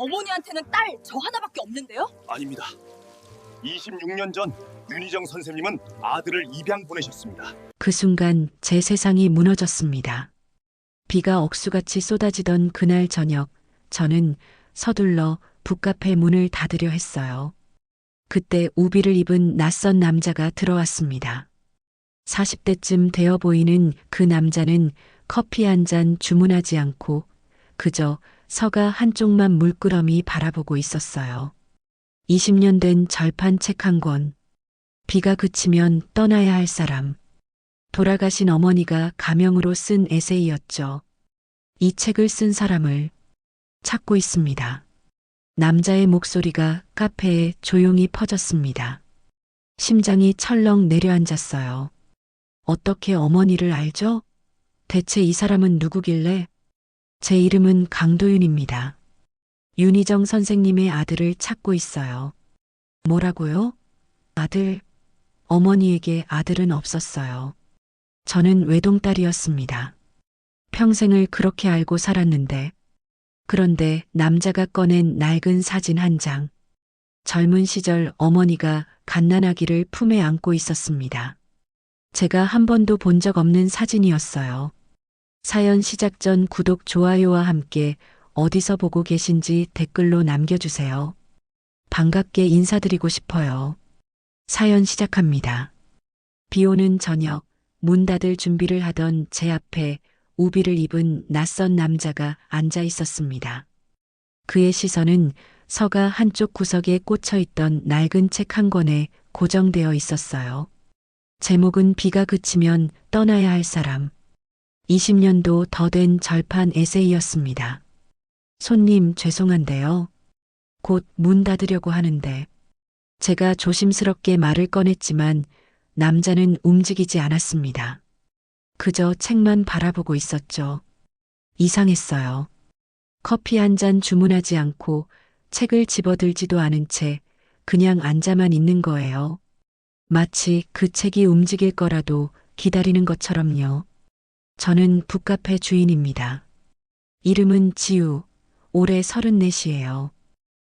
어머니한테는 딸 저 하나밖에 없는데요? 아닙니다. 26년 전 윤희정 선생님은 아들을 입양 보내셨습니다. 그 순간 제 세상이 무너졌습니다. 비가 억수같이 쏟아지던 그날 저녁, 저는 서둘러 북카페 문을 닫으려 했어요. 그때 우비를 입은 낯선 남자가 들어왔습니다. 40대쯤 되어 보이는 그 남자는 커피 한 잔 주문하지 않고 그저 서가 한쪽만 물끄러미 바라보고 있었어요. 20년 된 절판 책 한 권. 비가 그치면 떠나야 할 사람. 돌아가신 어머니가 가명으로 쓴 에세이였죠. 이 책을 쓴 사람을 찾고 있습니다. 남자의 목소리가 카페에 조용히 퍼졌습니다. 심장이 철렁 내려앉았어요. 어떻게 어머니를 알죠? 대체 이 사람은 누구길래? 제 이름은 강도윤입니다. 윤희정 선생님의 아들을 찾고 있어요. 뭐라고요? 아들. 어머니에게 아들은 없었어요. 저는 외동딸이었습니다. 평생을 그렇게 알고 살았는데, 그런데 남자가 꺼낸 낡은 사진 한 장. 젊은 시절 어머니가 갓난아기를 품에 안고 있었습니다. 제가 한 번도 본 적 없는 사진이었어요. 사연 시작 전 구독, 좋아요와 함께 어디서 보고 계신지 댓글로 남겨주세요. 반갑게 인사드리고 싶어요. 사연 시작합니다. 비 오는 저녁, 문 닫을 준비를 하던 제 앞에 우비를 입은 낯선 남자가 앉아 있었습니다. 그의 시선은 서가 한쪽 구석에 꽂혀 있던 낡은 책 한 권에 고정되어 있었어요. 제목은 비가 그치면 떠나야 할 사람. 20년도 더 된 절판 에세이였습니다. 손님, 죄송한데요. 곧 문 닫으려고 하는데. 제가 조심스럽게 말을 꺼냈지만 남자는 움직이지 않았습니다. 그저 책만 바라보고 있었죠. 이상했어요. 커피 한 잔 주문하지 않고 책을 집어들지도 않은 채 그냥 앉아만 있는 거예요. 마치 그 책이 움직일 거라도 기다리는 것처럼요. 저는 북카페 주인입니다. 이름은 지우, 올해 34이에요.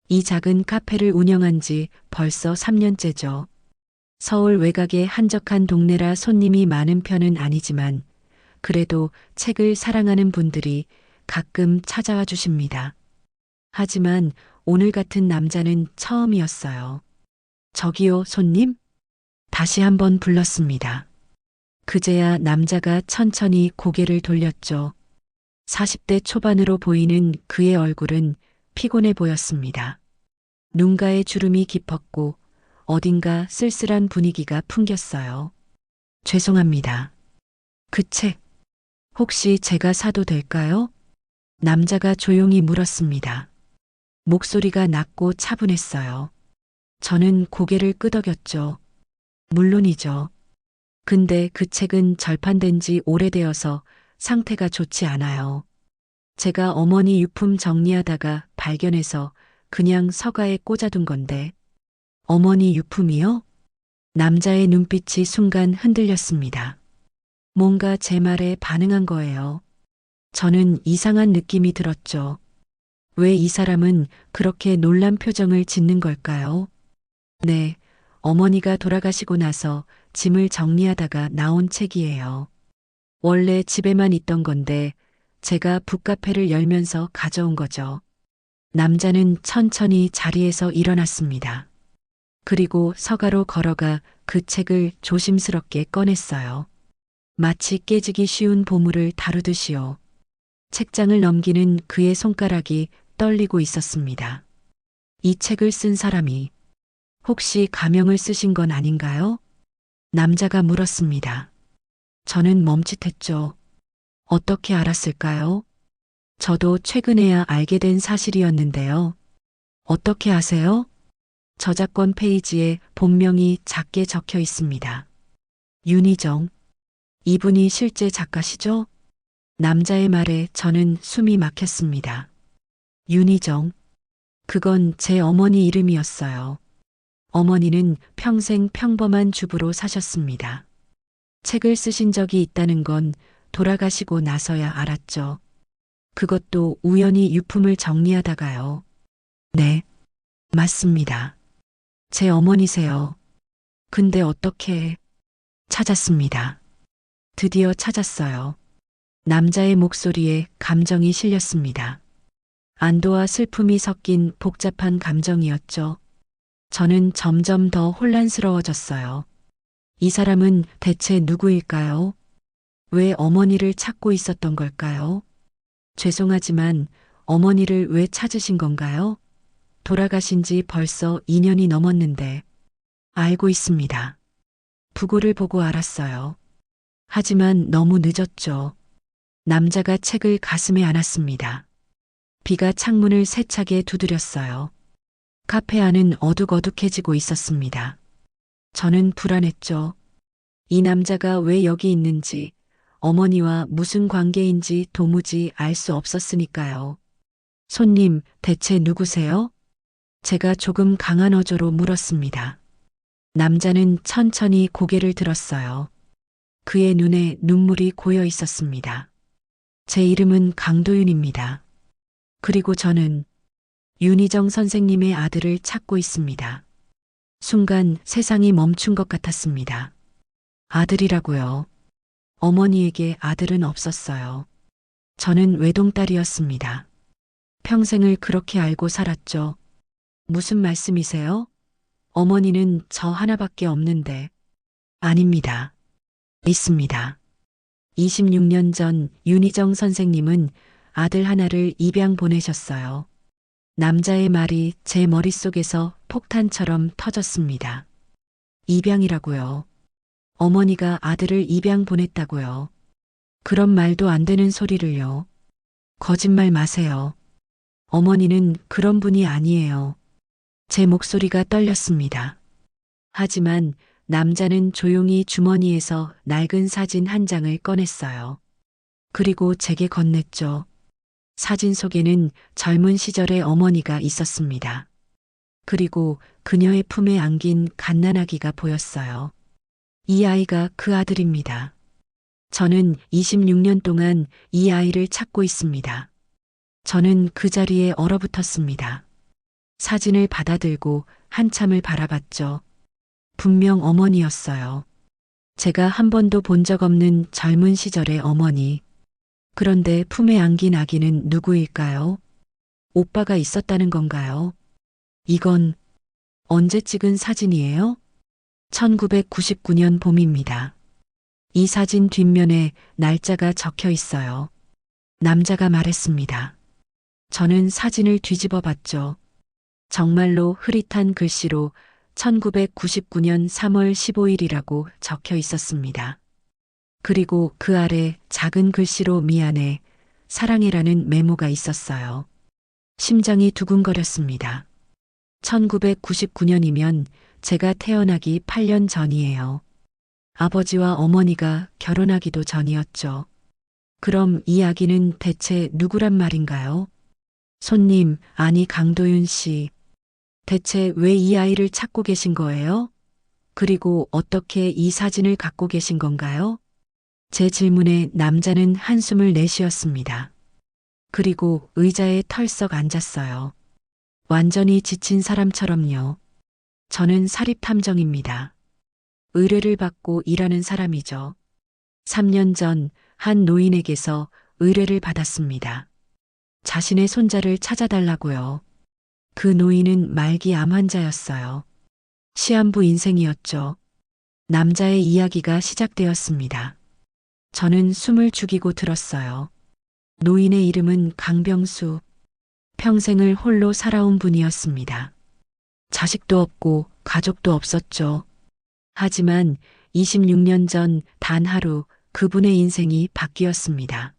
이 작은 카페를 운영한 지 벌써 3년째죠. 서울 외곽의 한적한 동네라 손님이 많은 편은 아니지만 그래도 책을 사랑하는 분들이 가끔 찾아와 주십니다. 하지만 오늘 같은 남자는 처음이었어요. 저기요, 손님? 다시 한번 불렀습니다. 그제야 남자가 천천히 고개를 돌렸죠. 40대 초반으로 보이는 그의 얼굴은 피곤해 보였습니다. 눈가에 주름이 깊었고 어딘가 쓸쓸한 분위기가 풍겼어요. 죄송합니다. 그 책, 혹시 제가 사도 될까요? 남자가 조용히 물었습니다. 목소리가 낮고 차분했어요. 저는 고개를 끄덕였죠. 물론이죠. 근데 그 책은 절판된 지 오래되어서 상태가 좋지 않아요. 제가 어머니 유품 정리하다가 발견해서 그냥 서가에 꽂아둔 건데. 어머니 유품이요? 남자의 눈빛이 순간 흔들렸습니다. 뭔가 제 말에 반응한 거예요. 저는 이상한 느낌이 들었죠. 왜 이 사람은 그렇게 놀란 표정을 짓는 걸까요? 네, 어머니가 돌아가시고 나서 짐을 정리하다가 나온 책이에요. 원래 집에만 있던 건데 제가 북카페를 열면서 가져온 거죠. 남자는 천천히 자리에서 일어났습니다. 그리고 서가로 걸어가 그 책을 조심스럽게 꺼냈어요. 마치 깨지기 쉬운 보물을 다루듯이요. 책장을 넘기는 그의 손가락이 떨리고 있었습니다. 이 책을 쓴 사람이 혹시 가명을 쓰신 건 아닌가요? 남자가 물었습니다. 저는 멈칫했죠. 어떻게 알았을까요? 저도 최근에야 알게 된 사실이었는데요. 어떻게 아세요? 저작권 페이지에 본명이 작게 적혀 있습니다. 윤희정. 이분이 실제 작가시죠? 남자의 말에 저는 숨이 막혔습니다. 윤희정. 그건 제 어머니 이름이었어요. 어머니는 평생 평범한 주부로 사셨습니다. 책을 쓰신 적이 있다는 건 돌아가시고 나서야 알았죠. 그것도 우연히 유품을 정리하다가요. 네, 맞습니다. 제 어머니세요. 근데 어떻게 찾았습니다. 드디어 찾았어요. 남자의 목소리에 감정이 실렸습니다. 안도와 슬픔이 섞인 복잡한 감정이었죠. 저는 점점 더 혼란스러워졌어요. 이 사람은 대체 누구일까요? 왜 어머니를 찾고 있었던 걸까요? 죄송하지만 어머니를 왜 찾으신 건가요? 돌아가신 지 벌써 2년이 넘었는데. 알고 있습니다. 부고를 보고 알았어요. 하지만 너무 늦었죠. 남자가 책을 가슴에 안았습니다. 비가 창문을 세차게 두드렸어요. 카페 안은 어둑어둑해지고 있었습니다. 저는 불안했죠. 이 남자가 왜 여기 있는지, 어머니와 무슨 관계인지 도무지 알 수 없었으니까요. 손님, 대체 누구세요? 제가 조금 강한 어조로 물었습니다. 남자는 천천히 고개를 들었어요. 그의 눈에 눈물이 고여 있었습니다. 제 이름은 강도윤입니다. 그리고 저는 윤희정 선생님의 아들을 찾고 있습니다. 순간 세상이 멈춘 것 같았습니다. 아들이라고요. 어머니에게 아들은 없었어요. 저는 외동딸이었습니다. 평생을 그렇게 알고 살았죠. 무슨 말씀이세요? 어머니는 저 하나밖에 없는데. 아닙니다. 있습니다. 26년 전 윤희정 선생님은 아들 하나를 입양 보내셨어요. 남자의 말이 제 머릿속에서 폭탄처럼 터졌습니다. 입양이라고요. 어머니가 아들을 입양 보냈다고요. 그런 말도 안 되는 소리를요. 거짓말 마세요. 어머니는 그런 분이 아니에요. 제 목소리가 떨렸습니다. 하지만 남자는 조용히 주머니에서 낡은 사진 한 장을 꺼냈어요. 그리고 제게 건넸죠. 사진 속에는 젊은 시절의 어머니가 있었습니다. 그리고 그녀의 품에 안긴 갓난아기가 보였어요. 이 아이가 그 아들입니다. 저는 26년 동안 이 아이를 찾고 있습니다. 저는 그 자리에 얼어붙었습니다. 사진을 받아들고 한참을 바라봤죠. 분명 어머니였어요. 제가 한 번도 본 적 없는 젊은 시절의 어머니. 그런데 품에 안긴 아기는 누구일까요? 오빠가 있었다는 건가요? 이건 언제 찍은 사진이에요? 1999년 봄입니다. 이 사진 뒷면에 날짜가 적혀 있어요. 남자가 말했습니다. 저는 사진을 뒤집어 봤죠. 정말로 흐릿한 글씨로 1999년 3월 15일이라고 적혀 있었습니다. 그리고 그 아래 작은 글씨로 미안해, 사랑해라는 메모가 있었어요. 심장이 두근거렸습니다. 1999년이면 제가 태어나기 8년 전이에요. 아버지와 어머니가 결혼하기도 전이었죠. 그럼 이 아기는 대체 누구란 말인가요? 손님, 아니 강도윤 씨. 대체 왜 이 아이를 찾고 계신 거예요? 그리고 어떻게 이 사진을 갖고 계신 건가요? 제 질문에 남자는 한숨을 내쉬었습니다. 그리고 의자에 털썩 앉았어요. 완전히 지친 사람처럼요. 저는 사립탐정입니다. 의뢰를 받고 일하는 사람이죠. 3년 전 한 노인에게서 의뢰를 받았습니다. 자신의 손자를 찾아달라고요. 그 노인은 말기 암 환자였어요. 시한부 인생이었죠. 남자의 이야기가 시작되었습니다. 저는 숨을 죽이고 들었어요. 노인의 이름은 강병수. 평생을 홀로 살아온 분이었습니다. 자식도 없고 가족도 없었죠. 하지만 26년 전 단 하루 그분의 인생이 바뀌었습니다.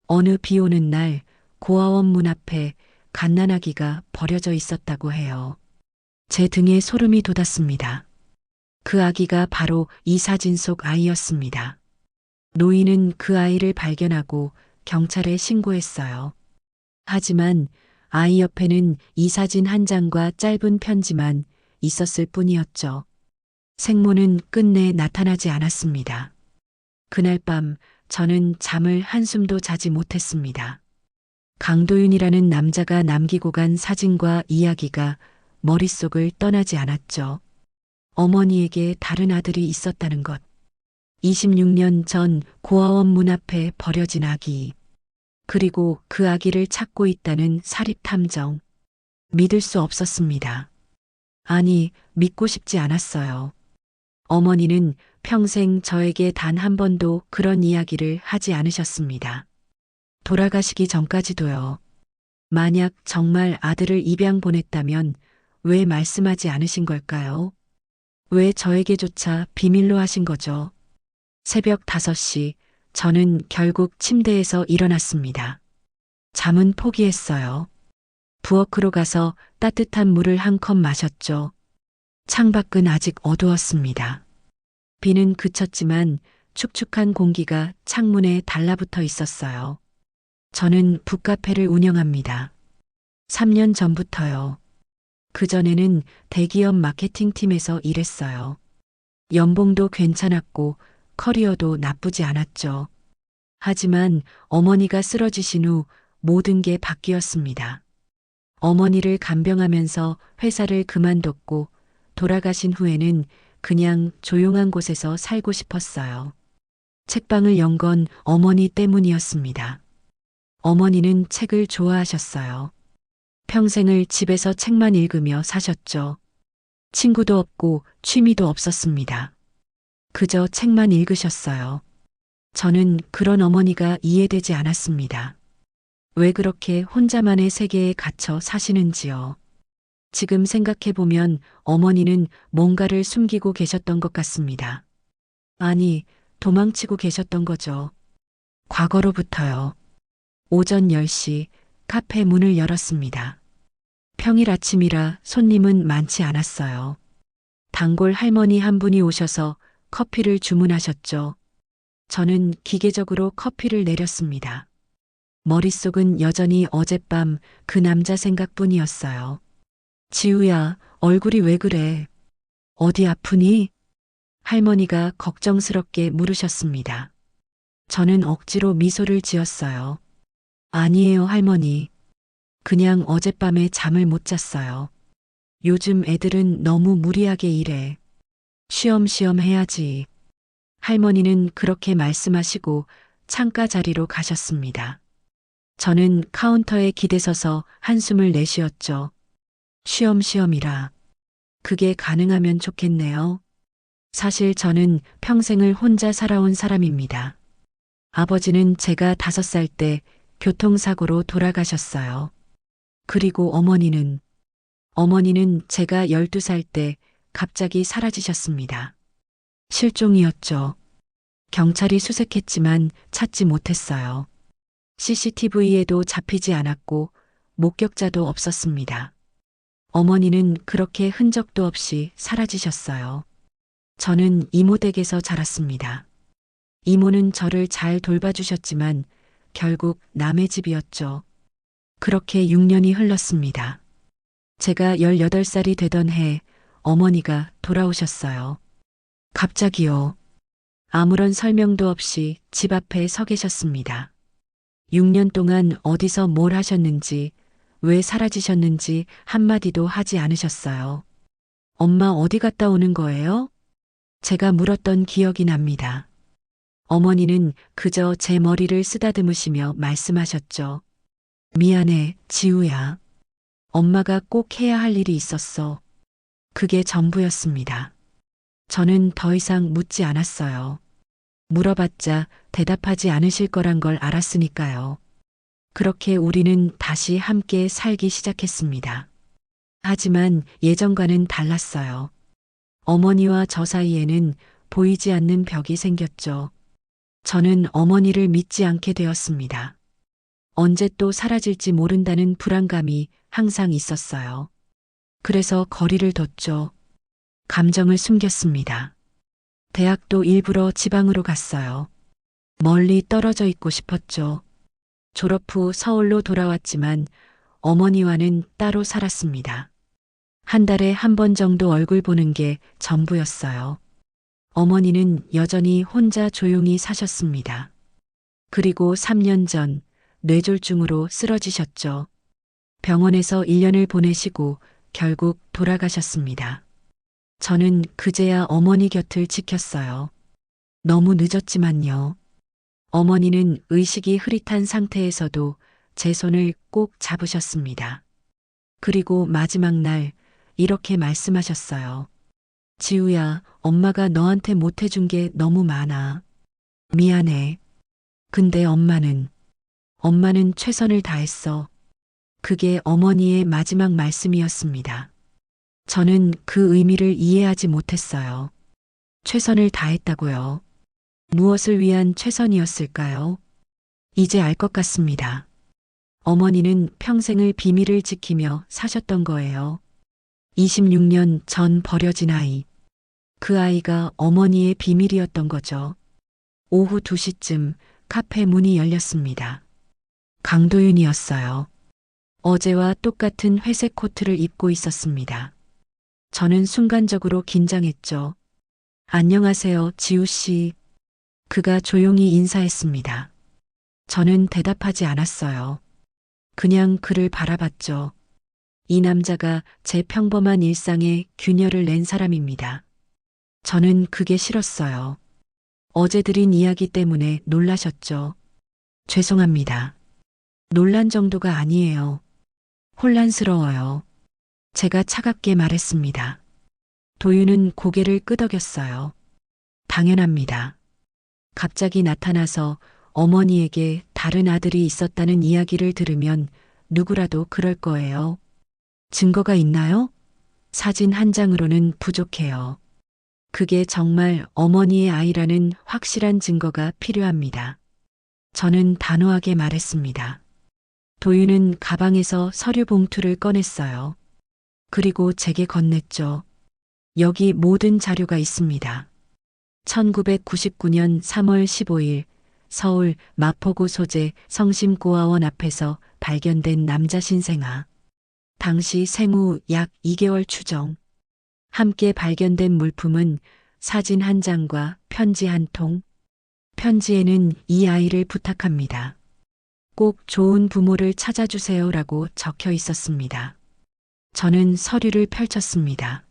어느 비 오는 날 고아원 문 앞에 갓난아기가 버려져 있었다고 해요. 제 등에 소름이 돋았습니다. 그 아기가 바로 이 사진 속 아이였습니다. 노인은 그 아이를 발견하고 경찰에 신고했어요. 하지만 아이 옆에는 이 사진 한 장과 짧은 편지만 있었을 뿐이었죠. 생모는 끝내 나타나지 않았습니다. 그날 밤 저는 잠을 한숨도 자지 못했습니다. 강도윤이라는 남자가 남기고 간 사진과 이야기가 머릿속을 떠나지 않았죠. 어머니에게 다른 아들이 있었다는 것. 26년 전 고아원 문 앞에 버려진 아기. 그리고 그 아기를 찾고 있다는 사립탐정. 믿을 수 없었습니다. 아니, 믿고 싶지 않았어요. 어머니는 평생 저에게 단 한 번도 그런 이야기를 하지 않으셨습니다. 돌아가시기 전까지도요. 만약 정말 아들을 입양 보냈다면 왜 말씀하지 않으신 걸까요? 왜 저에게조차 비밀로 하신 거죠? 새벽 5시, 저는 결국 침대에서 일어났습니다. 잠은 포기했어요. 부엌으로 가서 따뜻한 물을 한 컵 마셨죠. 창밖은 아직 어두웠습니다. 비는 그쳤지만 축축한 공기가 창문에 달라붙어 있었어요. 저는 북카페를 운영합니다. 3년 전부터요. 그전에는 대기업 마케팅팀에서 일했어요. 연봉도 괜찮았고 커리어도 나쁘지 않았죠. 하지만 어머니가 쓰러지신 후 모든 게 바뀌었습니다. 어머니를 간병하면서 회사를 그만뒀고 돌아가신 후에는 그냥 조용한 곳에서 살고 싶었어요. 책방을 연 건 어머니 때문이었습니다. 어머니는 책을 좋아하셨어요. 평생을 집에서 책만 읽으며 사셨죠. 친구도 없고 취미도 없었습니다. 그저 책만 읽으셨어요. 저는 그런 어머니가 이해되지 않았습니다. 왜 그렇게 혼자만의 세계에 갇혀 사시는지요. 지금 생각해보면 어머니는 뭔가를 숨기고 계셨던 것 같습니다. 아니, 도망치고 계셨던 거죠. 과거로부터요. 오전 10시 카페 문을 열었습니다. 평일 아침이라 손님은 많지 않았어요. 단골 할머니 한 분이 오셔서 커피를 주문하셨죠. 저는 기계적으로 커피를 내렸습니다. 머릿속은 여전히 어젯밤 그 남자 생각뿐이었어요. 지우야, 얼굴이 왜 그래? 어디 아프니? 할머니가 걱정스럽게 물으셨습니다. 저는 억지로 미소를 지었어요. 아니에요, 할머니. 그냥 어젯밤에 잠을 못 잤어요. 요즘 애들은 너무 무리하게 일해. 쉬엄쉬엄 해야지. 할머니는 그렇게 말씀하시고 창가 자리로 가셨습니다. 저는 카운터에 기대서서 한숨을 내쉬었죠. 쉬엄쉬엄이라. 그게 가능하면 좋겠네요. 사실 저는 평생을 혼자 살아온 사람입니다. 아버지는 제가 5살 때 교통사고로 돌아가셨어요. 그리고 어머니는 제가 12살 때 갑자기 사라지셨습니다. 실종이었죠. 경찰이 수색했지만 찾지 못했어요. CCTV에도 잡히지 않았고 목격자도 없었습니다. 어머니는 그렇게 흔적도 없이 사라지셨어요. 저는 이모 댁에서 자랐습니다. 이모는 저를 잘 돌봐주셨지만 결국 남의 집이었죠. 그렇게 6년이 흘렀습니다. 제가 18살이 되던 해 어머니가 돌아오셨어요. 갑자기요. 아무런 설명도 없이 집 앞에 서 계셨습니다. 6년 동안 어디서 뭘 하셨는지, 왜 사라지셨는지 한마디도 하지 않으셨어요. 엄마 어디 갔다 오는 거예요? 제가 물었던 기억이 납니다. 어머니는 그저 제 머리를 쓰다듬으시며 말씀하셨죠. 미안해, 지우야. 엄마가 꼭 해야 할 일이 있었어. 그게 전부였습니다. 저는 더 이상 묻지 않았어요. 물어봤자 대답하지 않으실 거란 걸 알았으니까요. 그렇게 우리는 다시 함께 살기 시작했습니다. 하지만 예전과는 달랐어요. 어머니와 저 사이에는 보이지 않는 벽이 생겼죠. 저는 어머니를 믿지 않게 되었습니다. 언제 또 사라질지 모른다는 불안감이 항상 있었어요. 그래서 거리를 뒀죠. 감정을 숨겼습니다. 대학도 일부러 지방으로 갔어요. 멀리 떨어져 있고 싶었죠. 졸업 후 서울로 돌아왔지만 어머니와는 따로 살았습니다. 한 달에 한 번 정도 얼굴 보는 게 전부였어요. 어머니는 여전히 혼자 조용히 사셨습니다. 그리고 3년 전 뇌졸중으로 쓰러지셨죠. 병원에서 1년을 보내시고 결국 돌아가셨습니다. 저는 그제야 어머니 곁을 지켰어요. 너무 늦었지만요. 어머니는 의식이 흐릿한 상태에서도 제 손을 꼭 잡으셨습니다. 그리고 마지막 날 이렇게 말씀하셨어요. 지우야, 엄마가 너한테 못해준 게 너무 많아. 미안해. 근데 엄마는 최선을 다했어. 그게 어머니의 마지막 말씀이었습니다. 저는 그 의미를 이해하지 못했어요. 최선을 다했다고요. 무엇을 위한 최선이었을까요? 이제 알 것 같습니다. 어머니는 평생을 비밀을 지키며 사셨던 거예요. 26년 전 버려진 아이. 그 아이가 어머니의 비밀이었던 거죠. 오후 2시쯤 카페 문이 열렸습니다. 강도윤이었어요. 어제와 똑같은 회색 코트를 입고 있었습니다. 저는 순간적으로 긴장했죠. 안녕하세요, 지우 씨. 그가 조용히 인사했습니다. 저는 대답하지 않았어요. 그냥 그를 바라봤죠. 이 남자가 제 평범한 일상에 균열을 낸 사람입니다. 저는 그게 싫었어요. 어제 드린 이야기 때문에 놀라셨죠? 죄송합니다. 놀란 정도가 아니에요. 혼란스러워요. 제가 차갑게 말했습니다. 도윤은 고개를 끄덕였어요. 당연합니다. 갑자기 나타나서 어머니에게 다른 아들이 있었다는 이야기를 들으면 누구라도 그럴 거예요. 증거가 있나요? 사진 한 장으로는 부족해요. 그게 정말 어머니의 아이라는 확실한 증거가 필요합니다. 저는 단호하게 말했습니다. 도윤은 가방에서 서류 봉투를 꺼냈어요. 그리고 제게 건넸죠. 여기 모든 자료가 있습니다. 1999년 3월 15일 서울 마포구 소재 성심고아원 앞에서 발견된 남자 신생아. 당시 생후 약 2개월 추정. 함께 발견된 물품은 사진 한 장과 편지 한 통. 편지에는 이 아이를 부탁합니다. 꼭 좋은 부모를 찾아주세요라고 적혀 있었습니다. 저는 서류를 펼쳤습니다.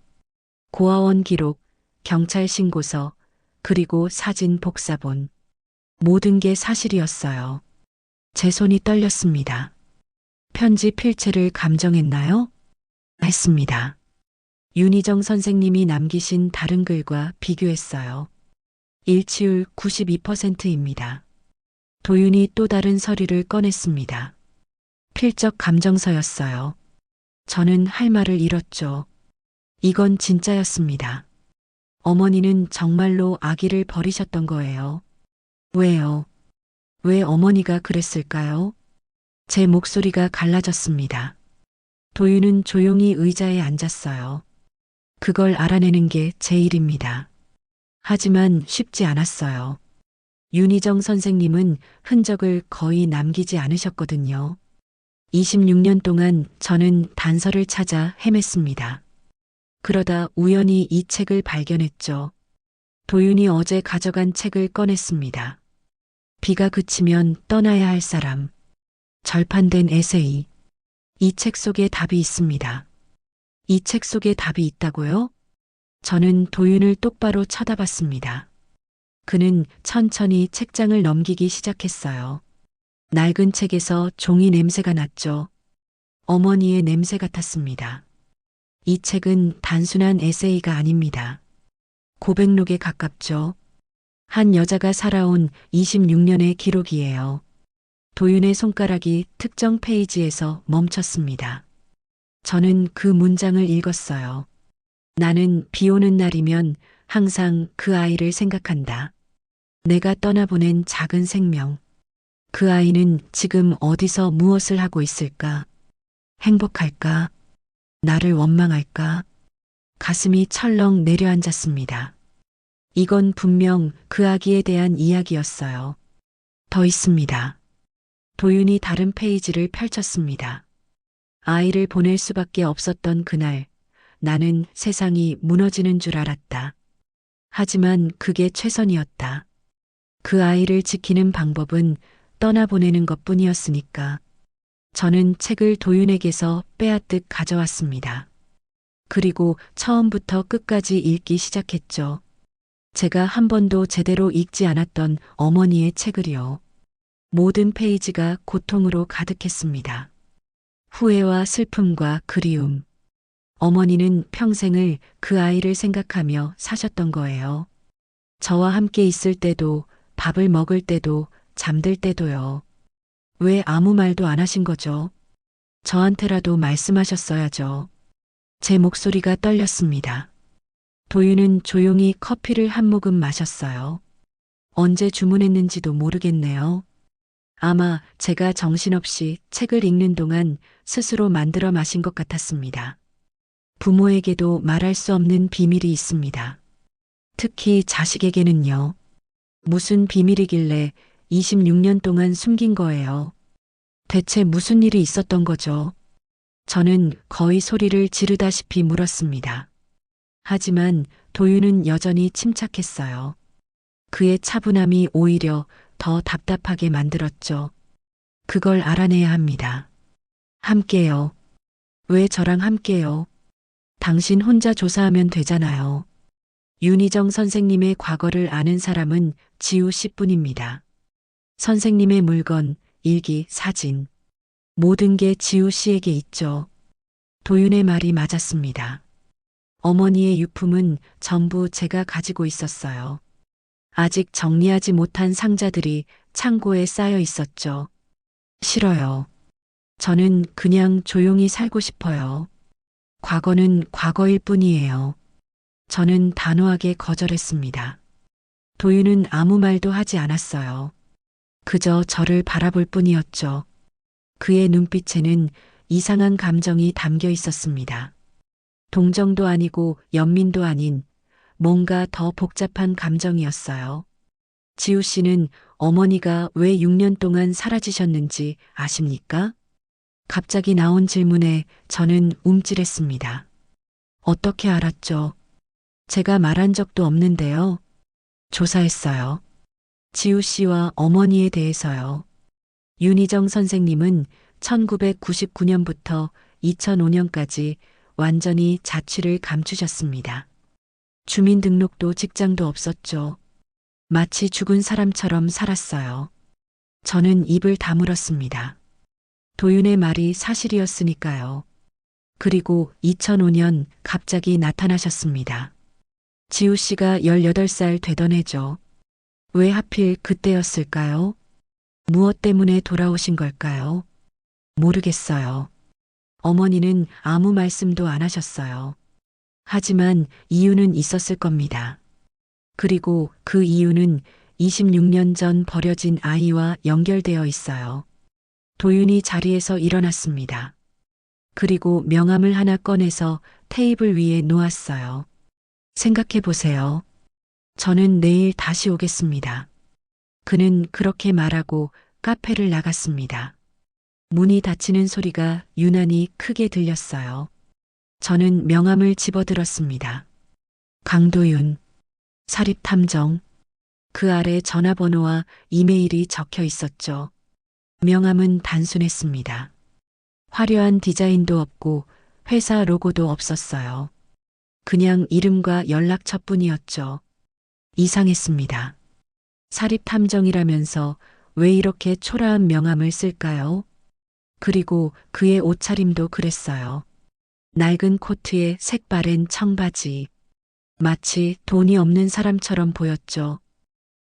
고아원 기록, 경찰 신고서, 그리고 사진 복사본. 모든 게 사실이었어요. 제 손이 떨렸습니다. 편지 필체를 감정했나요? 했습니다. 윤희정 선생님이 남기신 다른 글과 비교했어요. 일치율 92%입니다. 도윤이 또 다른 서류를 꺼냈습니다. 필적 감정서였어요. 저는 할 말을 잃었죠. 이건 진짜였습니다. 어머니는 정말로 아기를 버리셨던 거예요. 왜요? 왜 어머니가 그랬을까요? 제 목소리가 갈라졌습니다. 도윤은 조용히 의자에 앉았어요. 그걸 알아내는 게 제 일입니다. 하지만 쉽지 않았어요. 윤희정 선생님은 흔적을 거의 남기지 않으셨거든요. 26년 동안 저는 단서를 찾아 헤맸습니다. 그러다 우연히 이 책을 발견했죠. 도윤이 어제 가져간 책을 꺼냈습니다. 비가 그치면 떠나야 할 사람. 절판된 에세이. 이 책 속에 답이 있습니다. 이 책 속에 답이 있다고요? 저는 도윤을 똑바로 쳐다봤습니다. 그는 천천히 책장을 넘기기 시작했어요. 낡은 책에서 종이 냄새가 났죠. 어머니의 냄새 같았습니다. 이 책은 단순한 에세이가 아닙니다. 고백록에 가깝죠. 한 여자가 살아온 26년의 기록이에요. 도윤의 손가락이 특정 페이지에서 멈췄습니다. 저는 그 문장을 읽었어요. 나는 비 오는 날이면 항상 그 아이를 생각한다. 내가 떠나보낸 작은 생명. 그 아이는 지금 어디서 무엇을 하고 있을까? 행복할까? 나를 원망할까? 가슴이 철렁 내려앉았습니다. 이건 분명 그 아기에 대한 이야기였어요. 더 있습니다. 도윤이 다른 페이지를 펼쳤습니다. 아이를 보낼 수밖에 없었던 그날, 나는 세상이 무너지는 줄 알았다. 하지만 그게 최선이었다. 그 아이를 지키는 방법은 떠나보내는 것뿐이었으니까. 저는 책을 도윤에게서 빼앗듯 가져왔습니다. 그리고 처음부터 끝까지 읽기 시작했죠. 제가 한 번도 제대로 읽지 않았던 어머니의 책을요. 모든 페이지가 고통으로 가득했습니다. 후회와 슬픔과 그리움. 어머니는 평생을 그 아이를 생각하며 사셨던 거예요. 저와 함께 있을 때도, 밥을 먹을 때도, 잠들 때도요. 왜 아무 말도 안 하신 거죠? 저한테라도 말씀하셨어야죠. 제 목소리가 떨렸습니다. 도윤은 조용히 커피를 한 모금 마셨어요. 언제 주문했는지도 모르겠네요. 아마 제가 정신없이 책을 읽는 동안 스스로 만들어 마신 것 같았습니다. 부모에게도 말할 수 없는 비밀이 있습니다. 특히 자식에게는요. 무슨 비밀이길래 26년 동안 숨긴 거예요. 대체 무슨 일이 있었던 거죠? 저는 거의 소리를 지르다시피 물었습니다. 하지만 도윤은 여전히 침착했어요. 그의 차분함이 오히려 더 답답하게 만들었죠. 그걸 알아내야 합니다. 함께요. 왜 저랑 함께요? 당신 혼자 조사하면 되잖아요. 윤희정 선생님의 과거를 아는 사람은 지우 씨뿐입니다. 선생님의 물건, 일기, 사진. 모든 게 지우 씨에게 있죠. 도윤의 말이 맞았습니다. 어머니의 유품은 전부 제가 가지고 있었어요. 아직 정리하지 못한 상자들이 창고에 쌓여 있었죠. 싫어요. 저는 그냥 조용히 살고 싶어요. 과거는 과거일 뿐이에요. 저는 단호하게 거절했습니다. 도윤은 아무 말도 하지 않았어요. 그저 저를 바라볼 뿐이었죠. 그의 눈빛에는 이상한 감정이 담겨 있었습니다. 동정도 아니고 연민도 아닌 뭔가 더 복잡한 감정이었어요. 지우 씨는 어머니가 왜 6년 동안 사라지셨는지 아십니까? 갑자기 나온 질문에 저는 움찔했습니다. 어떻게 알았죠? 제가 말한 적도 없는데요. 조사했어요. 지우 씨와 어머니에 대해서요. 윤희정 선생님은 1999년부터 2005년까지 완전히 자취를 감추셨습니다. 주민등록도 직장도 없었죠. 마치 죽은 사람처럼 살았어요. 저는 입을 다물었습니다. 도윤의 말이 사실이었으니까요. 그리고 2005년 갑자기 나타나셨습니다. 지우 씨가 18살 되던 해죠. 왜 하필 그때였을까요? 무엇 때문에 돌아오신 걸까요? 모르겠어요. 어머니는 아무 말씀도 안 하셨어요. 하지만 이유는 있었을 겁니다. 그리고 그 이유는 26년 전 버려진 아이와 연결되어 있어요. 도윤이 자리에서 일어났습니다. 그리고 명함을 하나 꺼내서 테이블 위에 놓았어요. 생각해 보세요. 저는 내일 다시 오겠습니다. 그는 그렇게 말하고 카페를 나갔습니다. 문이 닫히는 소리가 유난히 크게 들렸어요. 저는 명함을 집어들었습니다. 강도윤, 사립탐정. 그 아래 전화번호와 이메일이 적혀 있었죠. 명함은 단순했습니다. 화려한 디자인도 없고 회사 로고도 없었어요. 그냥 이름과 연락처뿐이었죠. 이상했습니다. 사립탐정이라면서 왜 이렇게 초라한 명함을 쓸까요? 그리고 그의 옷차림도 그랬어요. 낡은 코트에 색바랜 청바지. 마치 돈이 없는 사람처럼 보였죠.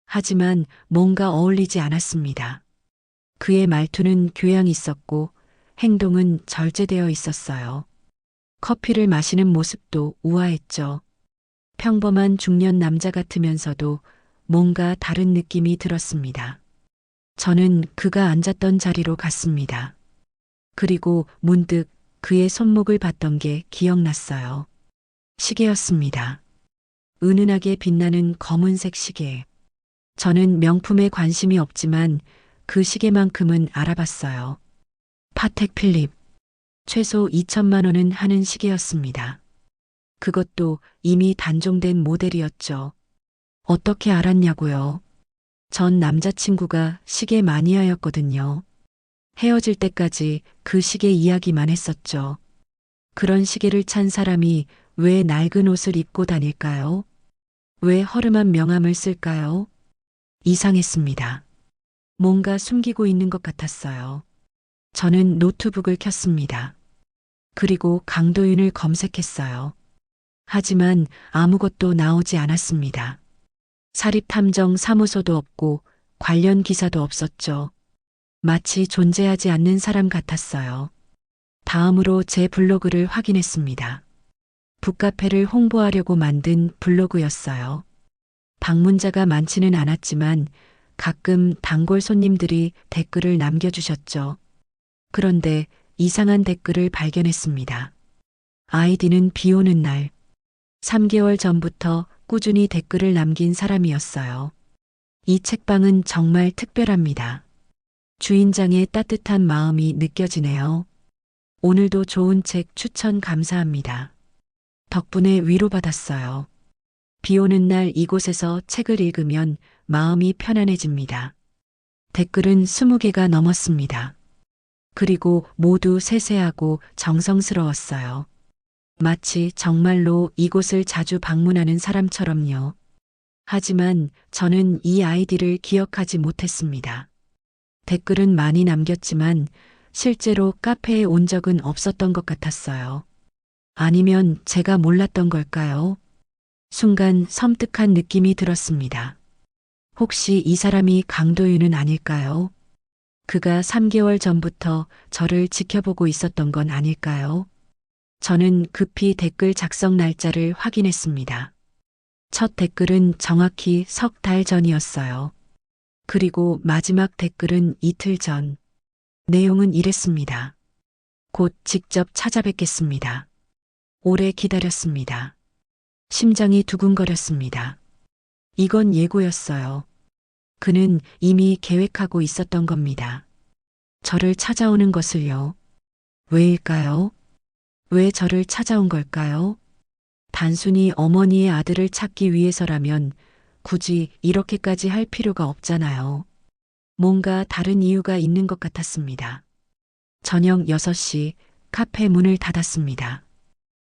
하지만 뭔가 어울리지 않았습니다. 그의 말투는 교양 있었고 행동은 절제되어 있었어요. 커피를 마시는 모습도 우아했죠. 평범한 중년 남자 같으면서도 뭔가 다른 느낌이 들었습니다. 저는 그가 앉았던 자리로 갔습니다. 그리고 문득 그의 손목을 봤던 게 기억났어요. 시계였습니다. 은은하게 빛나는 검은색 시계. 저는 명품에 관심이 없지만 그 시계만큼은 알아봤어요. 파텍 필립. 최소 2천만 원은 하는 시계였습니다. 그것도 이미 단종된 모델이었죠. 어떻게 알았냐고요? 전 남자친구가 시계 마니아였거든요. 헤어질 때까지 그 시계 이야기만 했었죠. 그런 시계를 찬 사람이 왜 낡은 옷을 입고 다닐까요? 왜 허름한 명함을 쓸까요? 이상했습니다. 뭔가 숨기고 있는 것 같았어요. 저는 노트북을 켰습니다. 그리고 강도윤을 검색했어요. 하지만 아무것도 나오지 않았습니다. 사립탐정 사무소도 없고 관련 기사도 없었죠. 마치 존재하지 않는 사람 같았어요. 다음으로 제 블로그를 확인했습니다. 북카페를 홍보하려고 만든 블로그였어요. 방문자가 많지는 않았지만 가끔 단골 손님들이 댓글을 남겨주셨죠. 그런데 이상한 댓글을 발견했습니다. 아이디는 비 오는 날, 3개월 전부터 꾸준히 댓글을 남긴 사람이었어요. 이 책방은 정말 특별합니다. 주인장의 따뜻한 마음이 느껴지네요. 오늘도 좋은 책 추천 감사합니다. 덕분에 위로받았어요. 비 오는 날 이곳에서 책을 읽으면 마음이 편안해집니다. 댓글은 20개가 넘었습니다. 그리고 모두 세세하고 정성스러웠어요. 마치 정말로 이곳을 자주 방문하는 사람처럼요. 하지만 저는 이 아이디를 기억하지 못했습니다. 댓글은 많이 남겼지만 실제로 카페에 온 적은 없었던 것 같았어요. 아니면 제가 몰랐던 걸까요? 순간 섬뜩한 느낌이 들었습니다. 혹시 이 사람이 강도윤은 아닐까요? 그가 3개월 전부터 저를 지켜보고 있었던 건 아닐까요? 저는 급히 댓글 작성 날짜를 확인했습니다. 첫 댓글은 정확히 3달 전이었어요. 그리고 마지막 댓글은 이틀 전. 내용은 이랬습니다. 곧 직접 찾아뵙겠습니다. 오래 기다렸습니다. 심장이 두근거렸습니다. 이건 예고였어요. 그는 이미 계획하고 있었던 겁니다. 저를 찾아오는 것을요. 왜일까요? 왜 저를 찾아온 걸까요? 단순히 어머니의 아들을 찾기 위해서라면 굳이 이렇게까지 할 필요가 없잖아요. 뭔가 다른 이유가 있는 것 같았습니다. 저녁 6시 카페 문을 닫았습니다.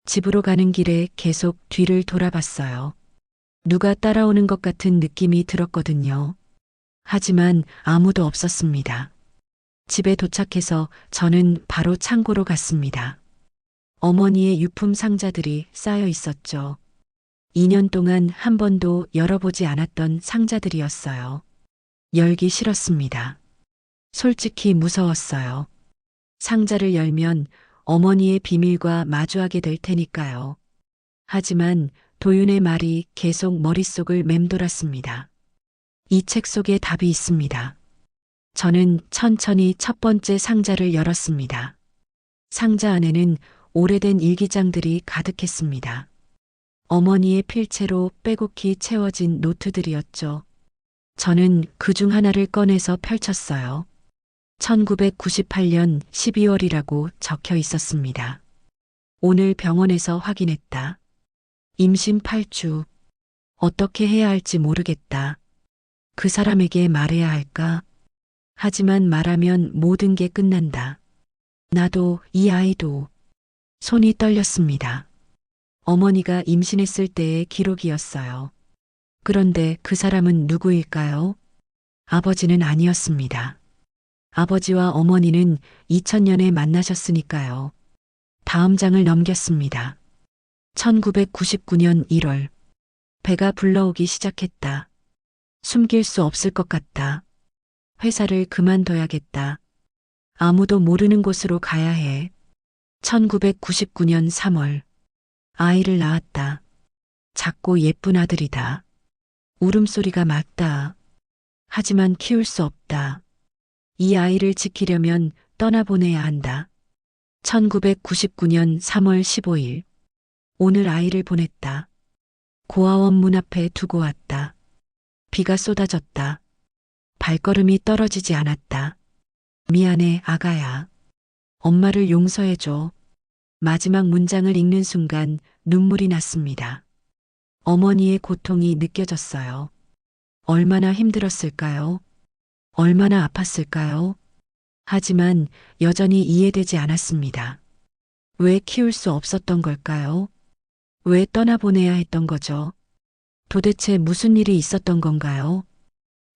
집으로 가는 길에 계속 뒤를 돌아봤어요. 누가 따라오는 것 같은 느낌이 들었거든요. 하지만 아무도 없었습니다. 집에 도착해서 저는 바로 창고로 갔습니다. 어머니의 유품 상자들이 쌓여 있었죠. 2년 동안 한 번도 열어보지 않았던 상자들이었어요. 열기 싫었습니다. 솔직히 무서웠어요. 상자를 열면 어머니의 비밀과 마주하게 될 테니까요. 하지만 도윤의 말이 계속 머릿속을 맴돌았습니다. 이 책 속에 답이 있습니다. 저는 천천히 첫 번째 상자를 열었습니다. 상자 안에는 오래된 일기장들이 가득했습니다. 어머니의 필체로 빼곡히 채워진 노트들이었죠. 저는 그 중 하나를 꺼내서 펼쳤어요. 1998년 12월이라고 적혀 있었습니다. 오늘 병원에서 확인했다. 임신 8주. 어떻게 해야 할지 모르겠다. 그 사람에게 말해야 할까? 하지만 말하면 모든 게 끝난다. 나도 이 아이도. 손이 떨렸습니다. 어머니가 임신했을 때의 기록이었어요. 그런데 그 사람은 누구일까요? 아버지는 아니었습니다. 아버지와 어머니는 2000년에 만나셨으니까요. 다음 장을 넘겼습니다. 1999년 1월. 배가 불러오기 시작했다. 숨길 수 없을 것 같다. 회사를 그만둬야겠다. 아무도 모르는 곳으로 가야 해. 1999년 3월. 아이를 낳았다. 작고 예쁜 아들이다. 울음소리가 맑다. 하지만 키울 수 없다. 이 아이를 지키려면 떠나보내야 한다. 1999년 3월 15일. 오늘 아이를 보냈다. 고아원 문 앞에 두고 왔다. 비가 쏟아졌다. 발걸음이 떨어지지 않았다. 미안해, 아가야. 엄마를 용서해줘. 마지막 문장을 읽는 순간 눈물이 났습니다. 어머니의 고통이 느껴졌어요. 얼마나 힘들었을까요? 얼마나 아팠을까요? 하지만 여전히 이해되지 않았습니다. 왜 키울 수 없었던 걸까요? 왜 떠나보내야 했던 거죠? 도대체 무슨 일이 있었던 건가요?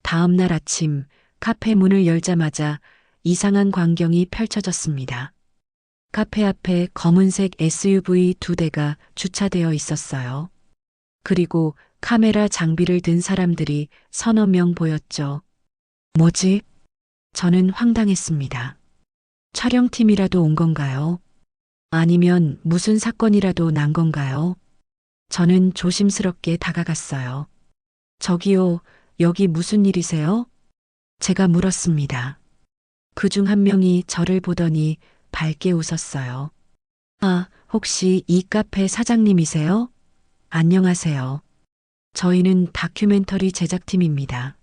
다음 날 아침 카페 문을 열자마자 이상한 광경이 펼쳐졌습니다. 카페 앞에 검은색 SUV 2대가 주차되어 있었어요. 그리고 카메라 장비를 든 사람들이 서너 명 보였죠. 뭐지? 저는 황당했습니다. 촬영팀이라도 온 건가요? 아니면 무슨 사건이라도 난 건가요? 저는 조심스럽게 다가갔어요. 저기요, 여기 무슨 일이세요? 제가 물었습니다. 그중 한 명이 저를 보더니 밝게 웃었어요. 아, 혹시 이 카페 사장님이세요? 안녕하세요. 저희는 다큐멘터리 제작팀입니다.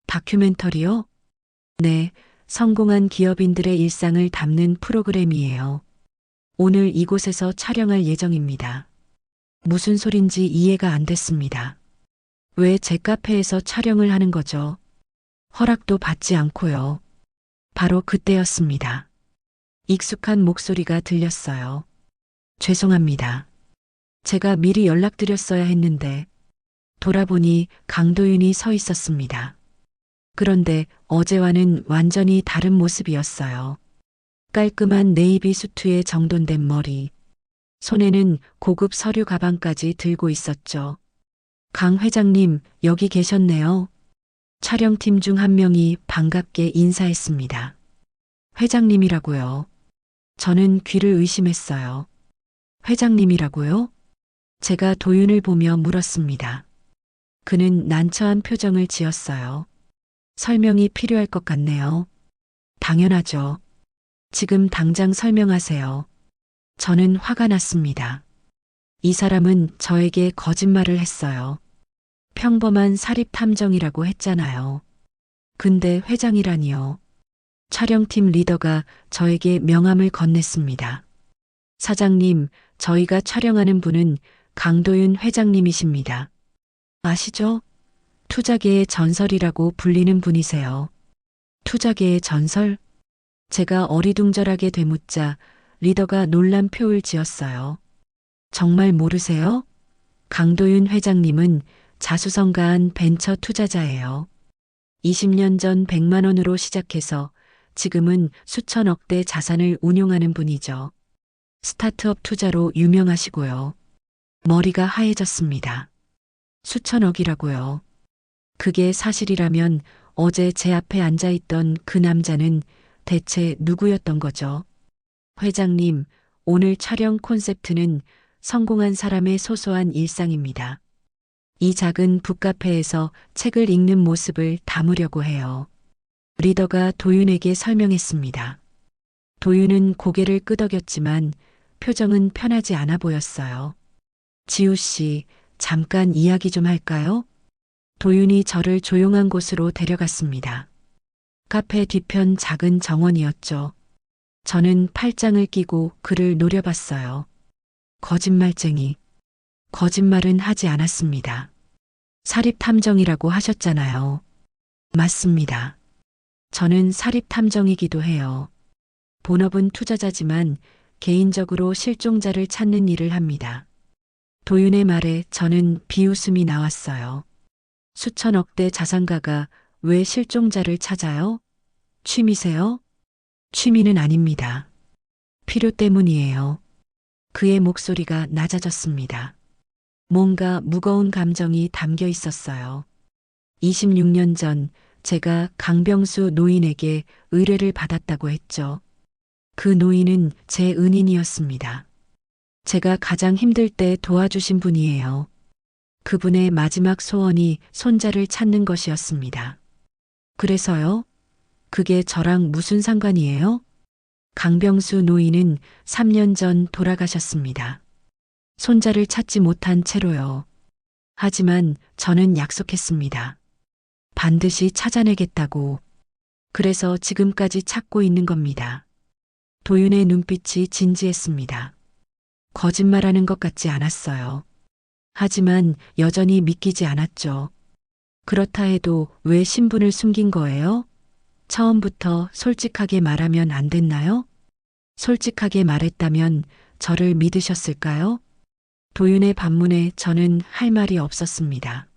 다큐멘터리요? 네, 성공한 기업인들의 일상을 담는 프로그램이에요. 오늘 이곳에서 촬영할 예정입니다. 무슨 소린지 이해가 안 됐습니다. 왜 제 카페에서 촬영을 하는 거죠? 허락도 받지 않고요. 바로 그때였습니다. 익숙한 목소리가 들렸어요. 죄송합니다. 제가 미리 연락드렸어야 했는데 돌아보니 강도윤이 서 있었습니다. 그런데 어제와는 완전히 다른 모습이었어요. 깔끔한 네이비 수트에 정돈된 머리, 손에는 고급 서류 가방까지 들고 있었죠. 강 회장님, 여기 계셨네요. 촬영팀 중 한 명이 반갑게 인사했습니다. 회장님이라고요. 저는 귀를 의심했어요. 회장님이라고요? 제가 도윤을 보며 물었습니다. 그는 난처한 표정을 지었어요. 설명이 필요할 것 같네요. 당연하죠. 지금 당장 설명하세요. 저는 화가 났습니다. 이 사람은 저에게 거짓말을 했어요. 평범한 사립탐정이라고 했잖아요. 근데 회장이라니요. 촬영팀 리더가 저에게 명함을 건넸습니다. 사장님, 저희가 촬영하는 분은 강도윤 회장님이십니다. 아시죠? 투자계의 전설이라고 불리는 분이세요. 투자계의 전설? 제가 어리둥절하게 되묻자 리더가 놀란 표를 지었어요. 정말 모르세요? 강도윤 회장님은 자수성가한 벤처 투자자예요. 20년 전 100만 원으로 시작해서 지금은 수천억 대 자산을 운용하는 분이죠. 스타트업 투자로 유명하시고요. 머리가 하얘졌습니다. 수천억이라고요. 그게 사실이라면 어제 제 앞에 앉아있던 그 남자는 대체 누구였던 거죠? 회장님, 오늘 촬영 콘셉트는 성공한 사람의 소소한 일상입니다. 이 작은 북카페에서 책을 읽는 모습을 담으려고 해요. 리더가 도윤에게 설명했습니다. 도윤은 고개를 끄덕였지만 표정은 편하지 않아 보였어요. 지우 씨, 잠깐 이야기 좀 할까요? 도윤이 저를 조용한 곳으로 데려갔습니다. 카페 뒤편 작은 정원이었죠. 저는 팔짱을 끼고 그를 노려봤어요. 거짓말쟁이. 거짓말은 하지 않았습니다. 사립탐정이라고 하셨잖아요. 맞습니다. 저는 사립탐정이기도 해요. 본업은 투자자지만 개인적으로 실종자를 찾는 일을 합니다. 도윤의 말에 저는 비웃음이 나왔어요. 수천억대 자산가가 왜 실종자를 찾아요? 취미세요? 취미는 아닙니다. 필요 때문이에요. 그의 목소리가 낮아졌습니다. 뭔가 무거운 감정이 담겨 있었어요. 26년 전 제가 강병수 노인에게 의뢰를 받았다고 했죠. 그 노인은 제 은인이었습니다. 제가 가장 힘들 때 도와주신 분이에요. 그분의 마지막 소원이 손자를 찾는 것이었습니다. 그래서요? 그게 저랑 무슨 상관이에요? 강병수 노인은 3년 전 돌아가셨습니다. 손자를 찾지 못한 채로요. 하지만 저는 약속했습니다. 반드시 찾아내겠다고. 그래서 지금까지 찾고 있는 겁니다. 도윤의 눈빛이 진지했습니다. 거짓말하는 것 같지 않았어요. 하지만 여전히 믿기지 않았죠. 그렇다 해도 왜 신분을 숨긴 거예요? 처음부터 솔직하게 말하면 안 됐나요? 솔직하게 말했다면 저를 믿으셨을까요? 도윤의 반문에 저는 할 말이 없었습니다.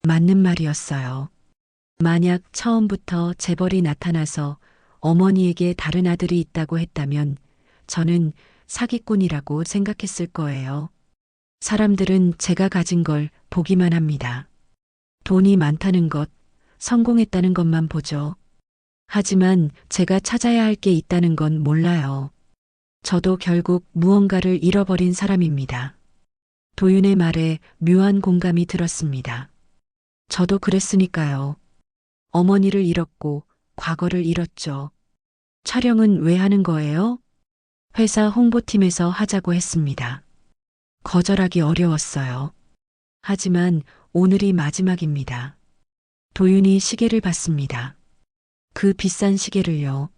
맞는 말이었어요. 만약 처음부터 재벌이 나타나서 어머니에게 다른 아들이 있다고 했다면 저는 사기꾼이라고 생각했을 거예요. 사람들은 제가 가진 걸 보기만 합니다. 돈이 많다는 것, 성공했다는 것만 보죠. 하지만 제가 찾아야 할 게 있다는 건 몰라요. 저도 결국 무언가를 잃어버린 사람입니다. 도윤의 말에 묘한 공감이 들었습니다. 저도 그랬으니까요. 어머니를 잃었고 과거를 잃었죠. 촬영은 왜 하는 거예요? 회사 홍보팀에서 하자고 했습니다. 거절하기 어려웠어요. 하지만 오늘이 마지막입니다. 도윤이 시계를 봤습니다. 그 비싼 시계를요.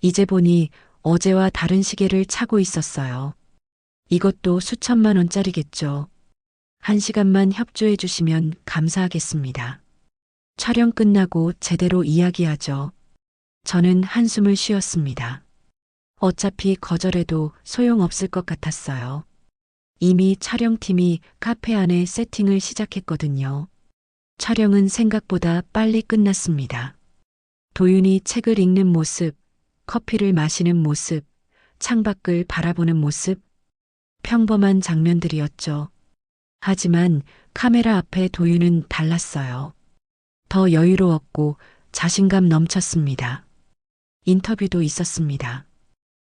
이제 보니 어제와 다른 시계를 차고 있었어요. 이것도 수천만 원짜리겠죠. 1시간만 협조해 주시면 감사하겠습니다. 촬영 끝나고 제대로 이야기하죠. 저는 한숨을 쉬었습니다. 어차피 거절해도 소용없을 것 같았어요. 이미 촬영팀이 카페 안에 세팅을 시작했거든요. 촬영은 생각보다 빨리 끝났습니다. 도윤이 책을 읽는 모습, 커피를 마시는 모습, 창밖을 바라보는 모습, 평범한 장면들이었죠. 하지만 카메라 앞에 도윤은 달랐어요. 더 여유로웠고 자신감 넘쳤습니다. 인터뷰도 있었습니다.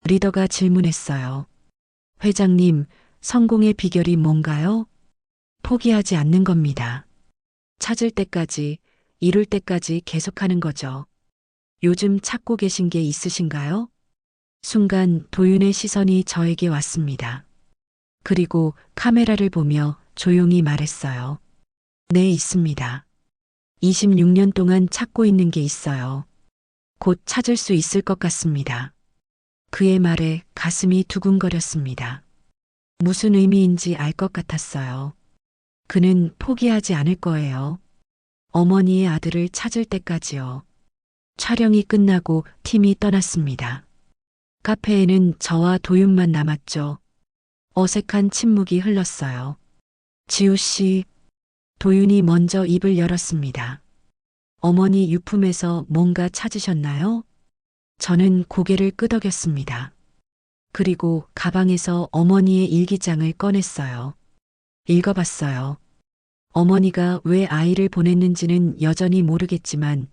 리더가 질문했어요. 회장님, 성공의 비결이 뭔가요? 포기하지 않는 겁니다. 찾을 때까지, 이룰 때까지 계속하는 거죠. 요즘 찾고 계신 게 있으신가요? 순간 도윤의 시선이 저에게 왔습니다. 그리고 카메라를 보며 조용히 말했어요. 네, 있습니다. 26년 동안 찾고 있는 게 있어요. 곧 찾을 수 있을 것 같습니다. 그의 말에 가슴이 두근거렸습니다. 무슨 의미인지 알 것 같았어요. 그는 포기하지 않을 거예요. 어머니의 아들을 찾을 때까지요. 촬영이 끝나고 팀이 떠났습니다. 카페에는 저와 도윤만 남았죠. 어색한 침묵이 흘렀어요. 지우 씨, 도윤이 먼저 입을 열었습니다. 어머니 유품에서 뭔가 찾으셨나요? 저는 고개를 끄덕였습니다. 그리고 가방에서 어머니의 일기장을 꺼냈어요. 읽어봤어요. 어머니가 왜 아이를 보냈는지는 여전히 모르겠지만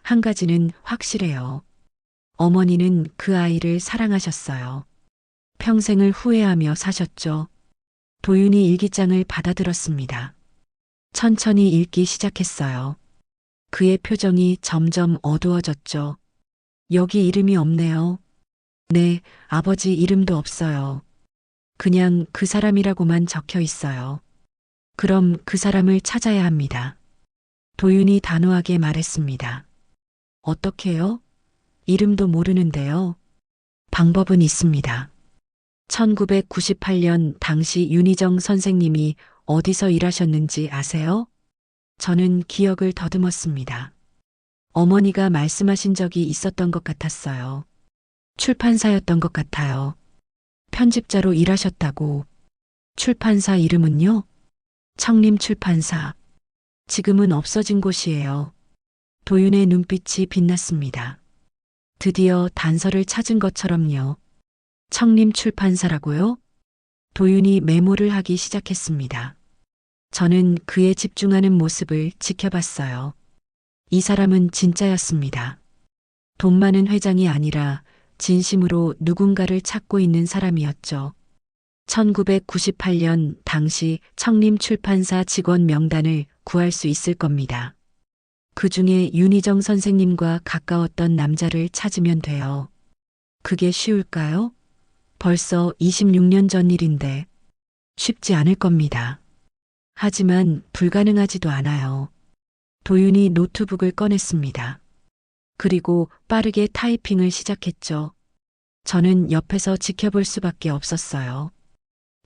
한 가지는 확실해요. 어머니는 그 아이를 사랑하셨어요. 평생을 후회하며 사셨죠. 도윤이 일기장을 받아들었습니다. 천천히 읽기 시작했어요. 그의 표정이 점점 어두워졌죠. 여기 이름이 없네요. 네, 아버지 이름도 없어요. 그냥 그 사람이라고만 적혀 있어요. 그럼 그 사람을 찾아야 합니다. 도윤이 단호하게 말했습니다. 어떻게요? 이름도 모르는데요. 방법은 있습니다. 1998년 당시 윤희정 선생님이 어디서 일하셨는지 아세요? 저는 기억을 더듬었습니다. 어머니가 말씀하신 적이 있었던 것 같았어요. 출판사였던 것 같아요. 편집자로 일하셨다고. 출판사 이름은요? 청림출판사. 지금은 없어진 곳이에요. 도윤의 눈빛이 빛났습니다. 드디어 단서를 찾은 것처럼요. 청림출판사라고요? 도윤이 메모를 하기 시작했습니다. 저는 그의 집중하는 모습을 지켜봤어요. 이 사람은 진짜였습니다. 돈 많은 회장이 아니라 진심으로 누군가를 찾고 있는 사람이었죠. 1998년 당시 청림출판사 직원 명단을 구할 수 있을 겁니다. 그 중에 윤희정 선생님과 가까웠던 남자를 찾으면 돼요. 그게 쉬울까요? 벌써 26년 전 일인데 쉽지 않을 겁니다. 하지만 불가능하지도 않아요. 도윤이 노트북을 꺼냈습니다. 그리고 빠르게 타이핑을 시작했죠. 저는 옆에서 지켜볼 수밖에 없었어요.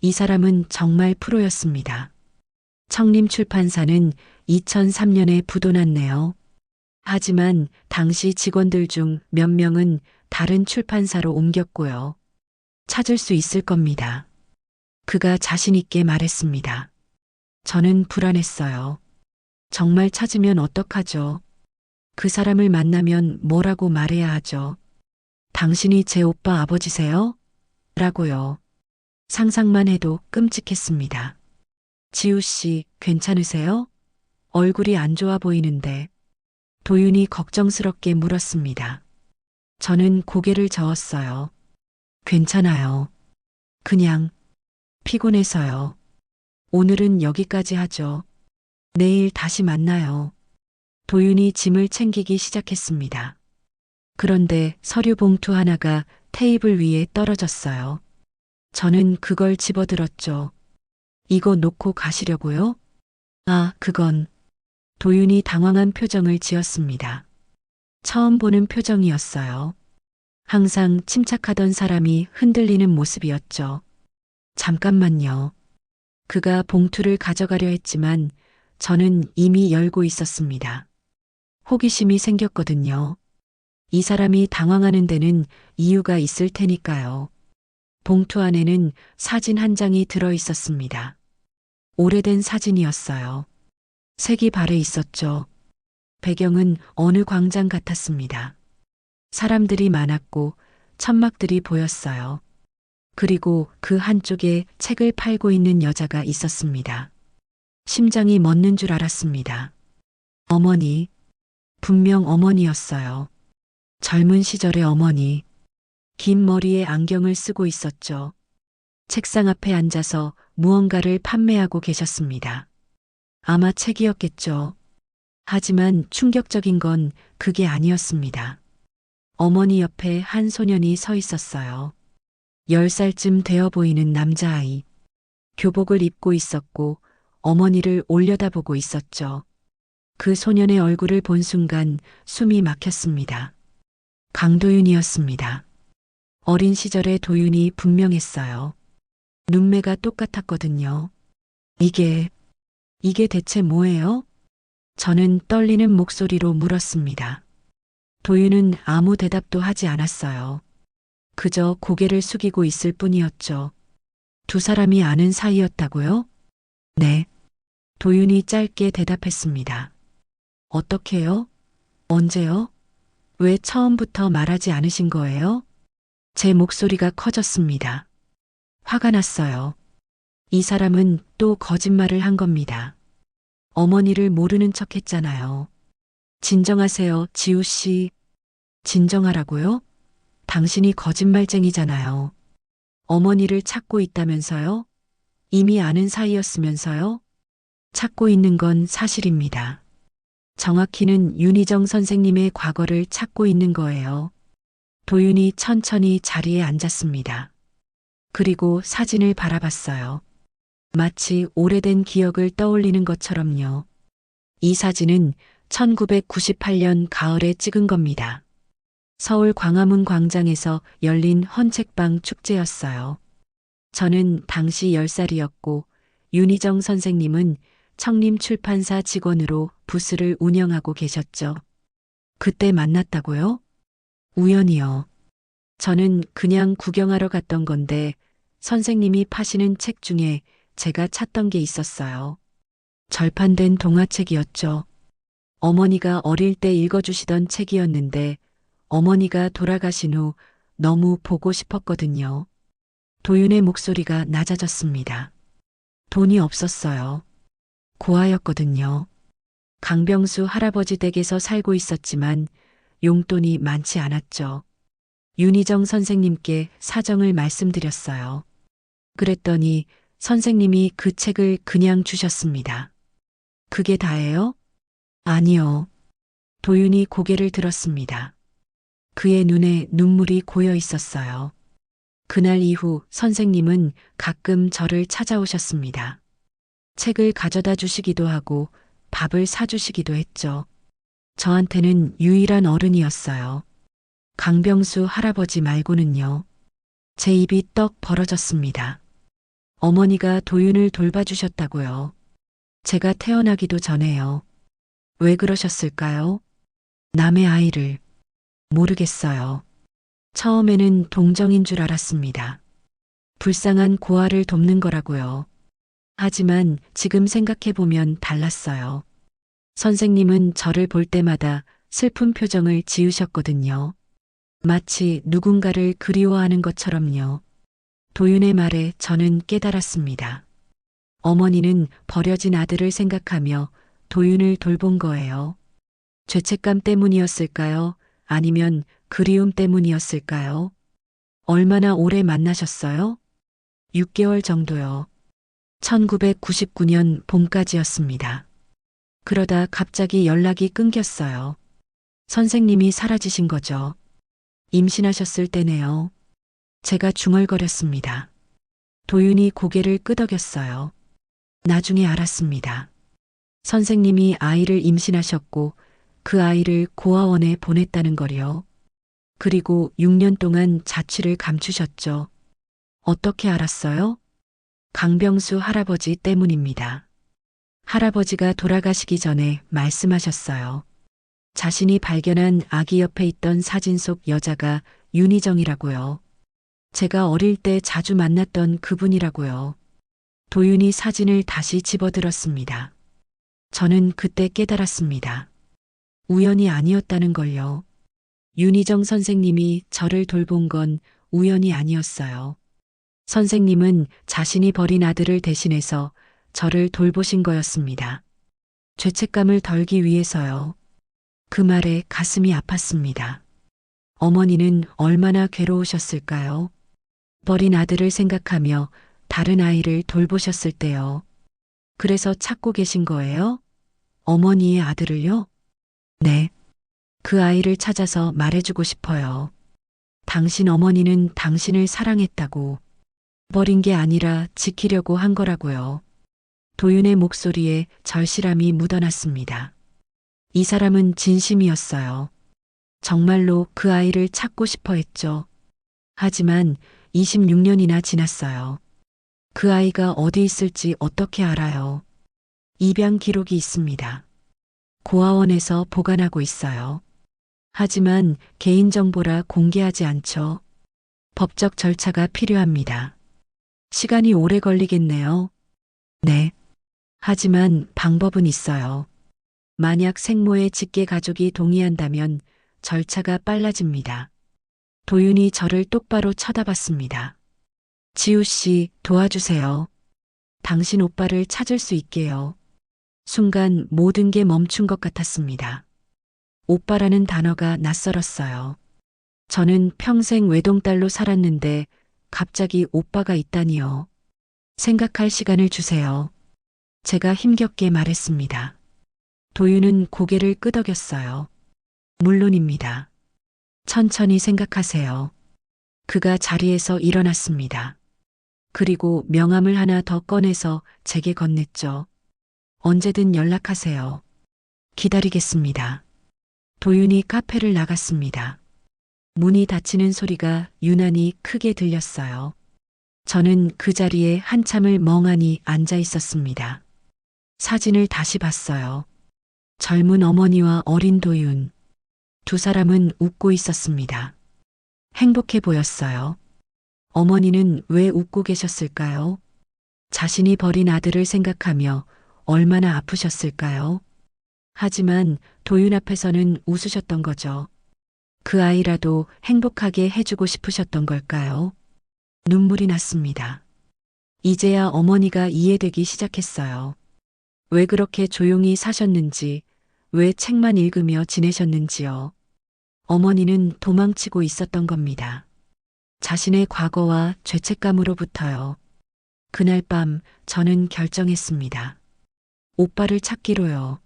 이 사람은 정말 프로였습니다. 청림 출판사는 2003년에 부도났네요. 하지만 당시 직원들 중 몇 명은 다른 출판사로 옮겼고요. 찾을 수 있을 겁니다. 그가 자신있게 말했습니다. 저는 불안했어요. 정말 찾으면 어떡하죠? 그 사람을 만나면 뭐라고 말해야 하죠? 당신이 제 오빠 아버지세요? 라고요. 상상만 해도 끔찍했습니다. 지우 씨, 괜찮으세요? 얼굴이 안 좋아 보이는데. 도윤이 걱정스럽게 물었습니다. 저는 고개를 저었어요. 괜찮아요. 그냥 피곤해서요. 오늘은 여기까지 하죠. 내일 다시 만나요. 도윤이 짐을 챙기기 시작했습니다. 그런데 서류 봉투 하나가 테이블 위에 떨어졌어요. 저는 그걸 집어들었죠. 이거 놓고 가시려고요? 아, 그건. 도윤이 당황한 표정을 지었습니다. 처음 보는 표정이었어요. 항상 침착하던 사람이 흔들리는 모습이었죠. 잠깐만요. 그가 봉투를 가져가려 했지만 저는 이미 열고 있었습니다. 호기심이 생겼거든요. 이 사람이 당황하는 데는 이유가 있을 테니까요. 봉투 안에는 사진 한 장이 들어 있었습니다. 오래된 사진이었어요. 색이 발해 있었죠. 배경은 어느 광장 같았습니다. 사람들이 많았고 천막들이 보였어요. 그리고 그 한쪽에 책을 팔고 있는 여자가 있었습니다. 심장이 멎는 줄 알았습니다. 어머니, 분명 어머니였어요. 젊은 시절의 어머니, 긴 머리에 안경을 쓰고 있었죠. 책상 앞에 앉아서 무언가를 판매하고 계셨습니다. 아마 책이었겠죠. 하지만 충격적인 건 그게 아니었습니다. 어머니 옆에 한 소년이 서 있었어요. 10살쯤 되어 보이는 남자아이. 교복을 입고 있었고 어머니를 올려다보고 있었죠. 그 소년의 얼굴을 본 순간 숨이 막혔습니다. 강도윤이었습니다. 어린 시절의 도윤이 분명했어요. 눈매가 똑같았거든요. 이게 대체 뭐예요? 저는 떨리는 목소리로 물었습니다. 도윤은 아무 대답도 하지 않았어요. 그저 고개를 숙이고 있을 뿐이었죠. 두 사람이 아는 사이였다고요? 네. 도윤이 짧게 대답했습니다. 어떻게요? 언제요? 왜 처음부터 말하지 않으신 거예요? 제 목소리가 커졌습니다. 화가 났어요. 이 사람은 또 거짓말을 한 겁니다. 어머니를 모르는 척 했잖아요. 진정하세요, 지우 씨. 진정하라고요? 당신이 거짓말쟁이잖아요. 어머니를 찾고 있다면서요? 이미 아는 사이였으면서요? 찾고 있는 건 사실입니다. 정확히는 윤희정 선생님의 과거를 찾고 있는 거예요. 도윤이 천천히 자리에 앉았습니다. 그리고 사진을 바라봤어요. 마치 오래된 기억을 떠올리는 것처럼요. 이 사진은 1998년 가을에 찍은 겁니다. 서울 광화문 광장에서 열린 헌책방 축제였어요. 저는 당시 10살이었고 윤희정 선생님은 청림 출판사 직원으로 부스를 운영하고 계셨죠. 그때 만났다고요? 우연이요. 저는 그냥 구경하러 갔던 건데 선생님이 파시는 책 중에 제가 찾던 게 있었어요. 절판된 동화책이었죠. 어머니가 어릴 때 읽어주시던 책이었는데 어머니가 돌아가신 후 너무 보고 싶었거든요. 도윤의 목소리가 낮아졌습니다. 돈이 없었어요. 고아였거든요. 강병수 할아버지 댁에서 살고 있었지만 용돈이 많지 않았죠. 윤희정 선생님께 사정을 말씀드렸어요. 그랬더니 선생님이 그 책을 그냥 주셨습니다. 그게 다예요? 아니요. 도윤이 고개를 들었습니다. 그의 눈에 눈물이 고여 있었어요. 그날 이후 선생님은 가끔 저를 찾아오셨습니다. 책을 가져다 주시기도 하고 밥을 사주시기도 했죠. 저한테는 유일한 어른이었어요. 강병수 할아버지 말고는요. 제 입이 떡 벌어졌습니다. 어머니가 도윤을 돌봐주셨다고요. 제가 태어나기도 전에요. 왜 그러셨을까요? 남의 아이를. 모르겠어요. 처음에는 동정인 줄 알았습니다. 불쌍한 고아를 돕는 거라고요. 하지만 지금 생각해보면 달랐어요. 선생님은 저를 볼 때마다 슬픈 표정을 지으셨거든요. 마치 누군가를 그리워하는 것처럼요. 도윤의 말에 저는 깨달았습니다. 어머니는 버려진 아들을 생각하며 도윤을 돌본 거예요. 죄책감 때문이었을까요? 아니면 그리움 때문이었을까요? 얼마나 오래 만나셨어요? 6개월 정도요. 1999년 봄까지였습니다. 그러다 갑자기 연락이 끊겼어요. 선생님이 사라지신 거죠. 임신하셨을 때네요. 제가 중얼거렸습니다. 도윤이 고개를 끄덕였어요. 나중에 알았습니다. 선생님이 아이를 임신하셨고 그 아이를 고아원에 보냈다는 거요. 그리고 6년 동안 자취를 감추셨죠. 어떻게 알았어요? 강병수 할아버지 때문입니다. 할아버지가 돌아가시기 전에 말씀하셨어요. 자신이 발견한 아기 옆에 있던 사진 속 여자가 윤희정이라고요. 제가 어릴 때 자주 만났던 그분이라고요. 도윤이 사진을 다시 집어들었습니다. 저는 그때 깨달았습니다. 우연이 아니었다는 걸요. 윤희정 선생님이 저를 돌본 건 우연이 아니었어요. 선생님은 자신이 버린 아들을 대신해서 저를 돌보신 거였습니다. 죄책감을 덜기 위해서요. 그 말에 가슴이 아팠습니다. 어머니는 얼마나 괴로우셨을까요? 버린 아들을 생각하며 다른 아이를 돌보셨을 때요. 그래서 찾고 계신 거예요? 어머니의 아들을요? 네. 그 아이를 찾아서 말해주고 싶어요. 당신 어머니는 당신을 사랑했다고. 버린 게 아니라 지키려고 한 거라고요. 도윤의 목소리에 절실함이 묻어났습니다. 이 사람은 진심이었어요. 정말로 그 아이를 찾고 싶어 했죠. 하지만 26년이나 지났어요. 그 아이가 어디 있을지 어떻게 알아요? 입양 기록이 있습니다. 고아원에서 보관하고 있어요. 하지만 개인정보라 공개하지 않죠. 법적 절차가 필요합니다. 시간이 오래 걸리겠네요. 네. 하지만 방법은 있어요. 만약 생모의 직계 가족이 동의한다면 절차가 빨라집니다. 도윤이 저를 똑바로 쳐다봤습니다. 지우 씨, 도와주세요. 당신 오빠를 찾을 수 있게요. 순간 모든 게 멈춘 것 같았습니다. 오빠라는 단어가 낯설었어요. 저는 평생 외동딸로 살았는데 갑자기 오빠가 있다니요. 생각할 시간을 주세요. 제가 힘겹게 말했습니다. 도윤은 고개를 끄덕였어요. 물론입니다. 천천히 생각하세요. 그가 자리에서 일어났습니다. 그리고 명함을 하나 더 꺼내서 제게 건넸죠. 언제든 연락하세요. 기다리겠습니다. 도윤이 카페를 나갔습니다. 문이 닫히는 소리가 유난히 크게 들렸어요. 저는 그 자리에 한참을 멍하니 앉아 있었습니다. 사진을 다시 봤어요. 젊은 어머니와 어린 도윤. 두 사람은 웃고 있었습니다. 행복해 보였어요. 어머니는 왜 웃고 계셨을까요? 자신이 버린 아들을 생각하며 얼마나 아프셨을까요? 하지만 도윤 앞에서는 웃으셨던 거죠. 그 아이라도 행복하게 해주고 싶으셨던 걸까요? 눈물이 났습니다. 이제야 어머니가 이해되기 시작했어요. 왜 그렇게 조용히 사셨는지, 왜 책만 읽으며 지내셨는지요. 어머니는 도망치고 있었던 겁니다. 자신의 과거와 죄책감으로부터요. 그날 밤 저는 결정했습니다. 오빠를 찾기로요.